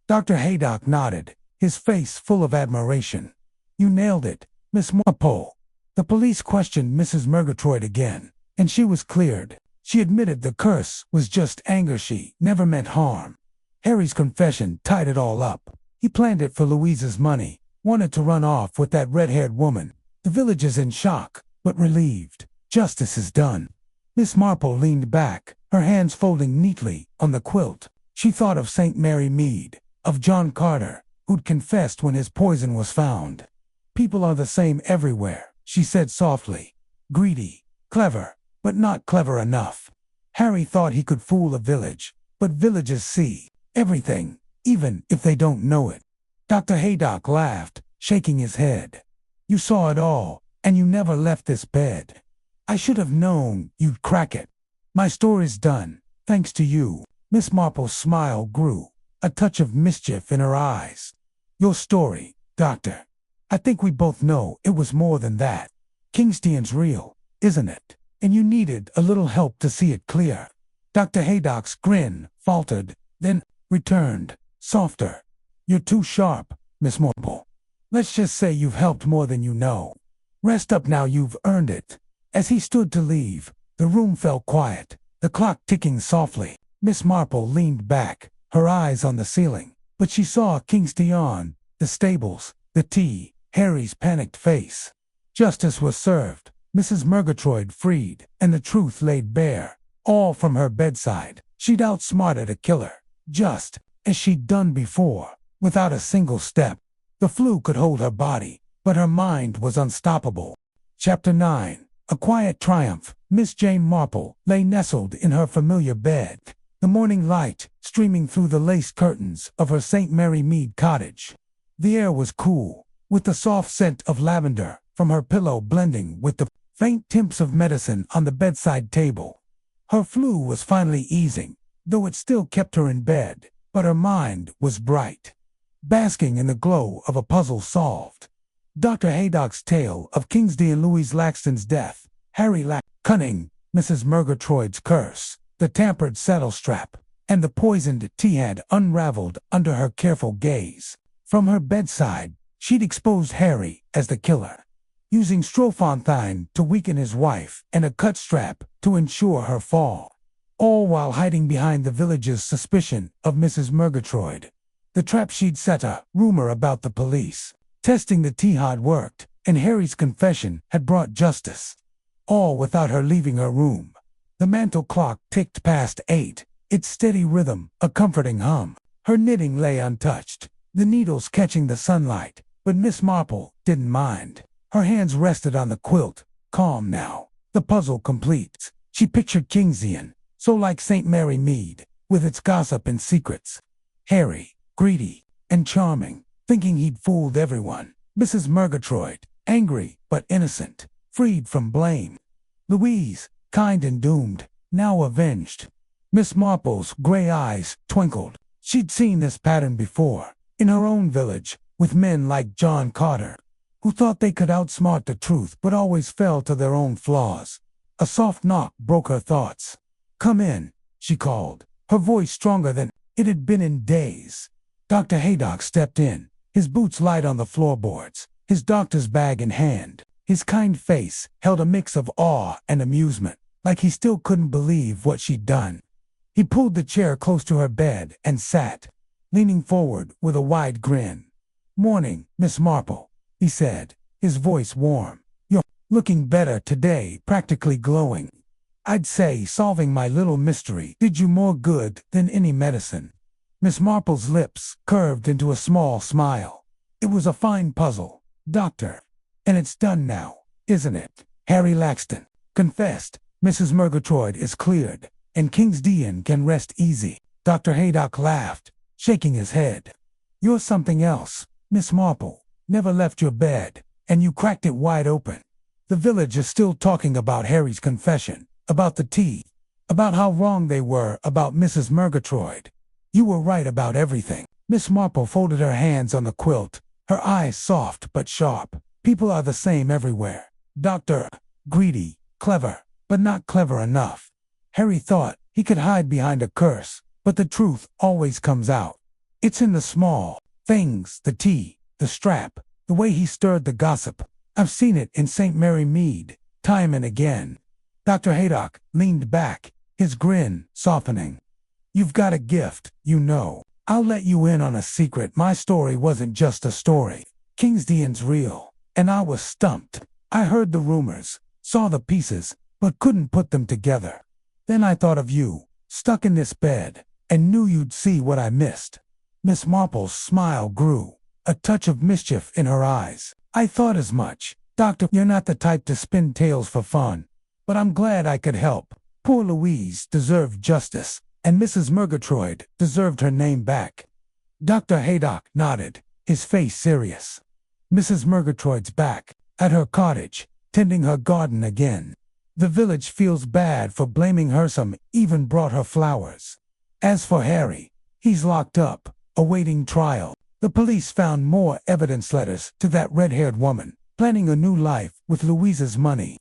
Dr. Haydock nodded, his face full of admiration. "You nailed it, Miss Marple." The police questioned Mrs. Murgatroyd again, and she was cleared. She admitted the curse was just anger, she never meant harm. Harry's confession tied it all up. He planned it for Louise's money, wanted to run off with that red-haired woman. The village is in shock, but relieved. Justice is done. Miss Marple leaned back, her hands folding neatly on the quilt. She thought of St. Mary Mead, of John Carter, who'd confessed when his poison was found. "People are the same everywhere," she said softly. "Greedy, clever, but not clever enough. Harry thought he could fool a village, but villages see everything, even if they don't know it." Dr. Haydock laughed, shaking his head. "You saw it all, and you never left this bed. I should have known you'd crack it. My story's done, thanks to you." Miss Marple's smile grew, a touch of mischief in her eyes. "Your story, Doctor. I think we both know it was more than that. Kingstian's real, isn't it? And you needed a little help to see it clear." Dr. Haydock's grin faltered, then returned, softer. "You're too sharp, Miss Marple. Let's just say you've helped more than you know. Rest up now, you've earned it." As he stood to leave, the room fell quiet, the clock ticking softly. Miss Marple leaned back, her eyes on the ceiling, but she saw Kingstian, the stables, the tea, Harry's panicked face. Justice was served, Mrs. Murgatroyd freed, and the truth laid bare, all from her bedside. She'd outsmarted a killer, just as she'd done before, without a single step. The flu could hold her body, but her mind was unstoppable. Chapter 9. A quiet triumph. Miss Jane Marple lay nestled in her familiar bed, the morning light streaming through the lace curtains of her St. Mary Mead cottage. The air was cool, with the soft scent of lavender from her pillow blending with the faint tints of medicine on the bedside table. Her flu was finally easing, though it still kept her in bed, but her mind was bright, basking in the glow of a puzzle solved. Dr. Haydock's tale of Kingsley and Louise Laxton's death, Harry Cunning, Mrs. Murgatroyd's curse, the tampered saddle strap, and the poisoned tea had unraveled under her careful gaze. From her bedside, she'd exposed Harry as the killer, using strophantine to weaken his wife and a cut strap to ensure her fall, all while hiding behind the village's suspicion of Mrs. Murgatroyd. The trap she'd set, a rumor about the police testing the tea had worked, and Harry's confession had brought justice, all without her leaving her room. The mantel clock ticked past 8, its steady rhythm a comforting hum. Her knitting lay untouched, the needles catching the sunlight, but Miss Marple didn't mind. Her hands rested on the quilt, calm now. The puzzle complete, she pictured Kingsian, so like St. Mary Mead, with its gossip and secrets. Harry, greedy and charming, thinking he'd fooled everyone. Mrs. Murgatroyd, angry but innocent, freed from blame. Louise, kind and doomed, now avenged. Miss Marple's gray eyes twinkled. She'd seen this pattern before, in her own village, with men like John Carter, who thought they could outsmart the truth but always fell to their own flaws. A soft knock broke her thoughts. "Come in," she called, her voice stronger than it had been in days. Dr. Haydock stepped in, his boots light on the floorboards, his doctor's bag in hand. His kind face held a mix of awe and amusement, like he still couldn't believe what she'd done. He pulled the chair close to her bed and sat, leaning forward with a wide grin. "Morning, Miss Marple," he said, his voice warm. "You're looking better today," practically glowing. "I'd say solving my little mystery did you more good than any medicine." Miss Marple's lips curved into a small smile. "It was a fine puzzle, Doctor. And it's done now, isn't it? Harry Laxton confessed, Mrs. Murgatroyd is cleared, and Kingsdean can rest easy." Dr. Haydock laughed, shaking his head. "You're something else, Miss Marple. Never left your bed, and you cracked it wide open. The village is still talking about Harry's confession, about the tea, about how wrong they were about Mrs. Murgatroyd. You were right about everything." Miss Marple folded her hands on the quilt, her eyes soft but sharp. "People are the same everywhere, Doctor. Greedy, clever, but not clever enough. Harry thought he could hide behind a curse, but the truth always comes out. It's in the small things, the tea, the strap, the way he stirred the gossip. I've seen it in St. Mary Mead, time and again." Dr. Haydock leaned back, his grin softening. "You've got a gift, you know. I'll let you in on a secret. My story wasn't just a story. Kingsdean's real, and I was stumped. I heard the rumors, saw the pieces, but couldn't put them together. Then I thought of you, stuck in this bed, and knew you'd see what I missed." Miss Marple's smile grew, a touch of mischief in her eyes. "I thought as much. Doctor, you're not the type to spin tales for fun, but I'm glad I could help. Poor Louise deserved justice, and Mrs. Murgatroyd deserved her name back." Dr. Haydock nodded, his face serious. "Mrs. Murgatroyd's back, at her cottage, tending her garden again. The village feels bad for blaming her. Some even brought her flowers. As for Harry, he's locked up, awaiting trial. The police found more evidence, letters to that red-haired woman, planning a new life with Louise's money.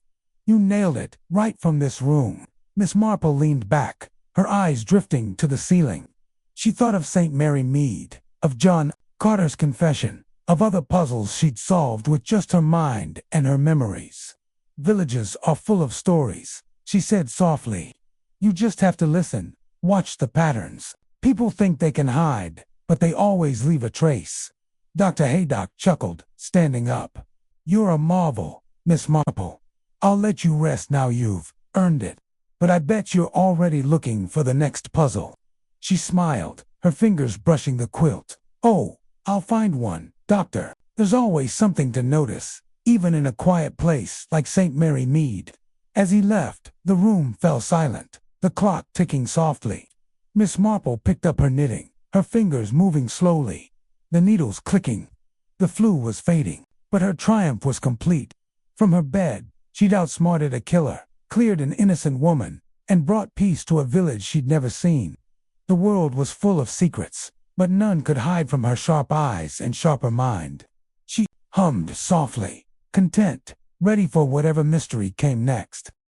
You nailed it, right from this room." Miss Marple leaned back, her eyes drifting to the ceiling. She thought of St. Mary Mead, of John Carter's confession, of other puzzles she'd solved with just her mind and her memories. "Villages are full of stories," she said softly. "You just have to listen, watch the patterns. People think they can hide, but they always leave a trace." Dr. Haydock chuckled, standing up. "You're a marvel, Miss Marple. I'll let you rest now, you've earned it. But I bet you're already looking for the next puzzle." She smiled, her fingers brushing the quilt. "Oh, I'll find one, Doctor. There's always something to notice, even in a quiet place like St. Mary Mead." As he left, the room fell silent, the clock ticking softly. Miss Marple picked up her knitting, her fingers moving slowly, the needles clicking. The flu was fading, but her triumph was complete. From her bed, she'd outsmarted a killer, cleared an innocent woman, and brought peace to a village she'd never seen. The world was full of secrets, but none could hide from her sharp eyes and sharper mind. She hummed softly, content, ready for whatever mystery came next.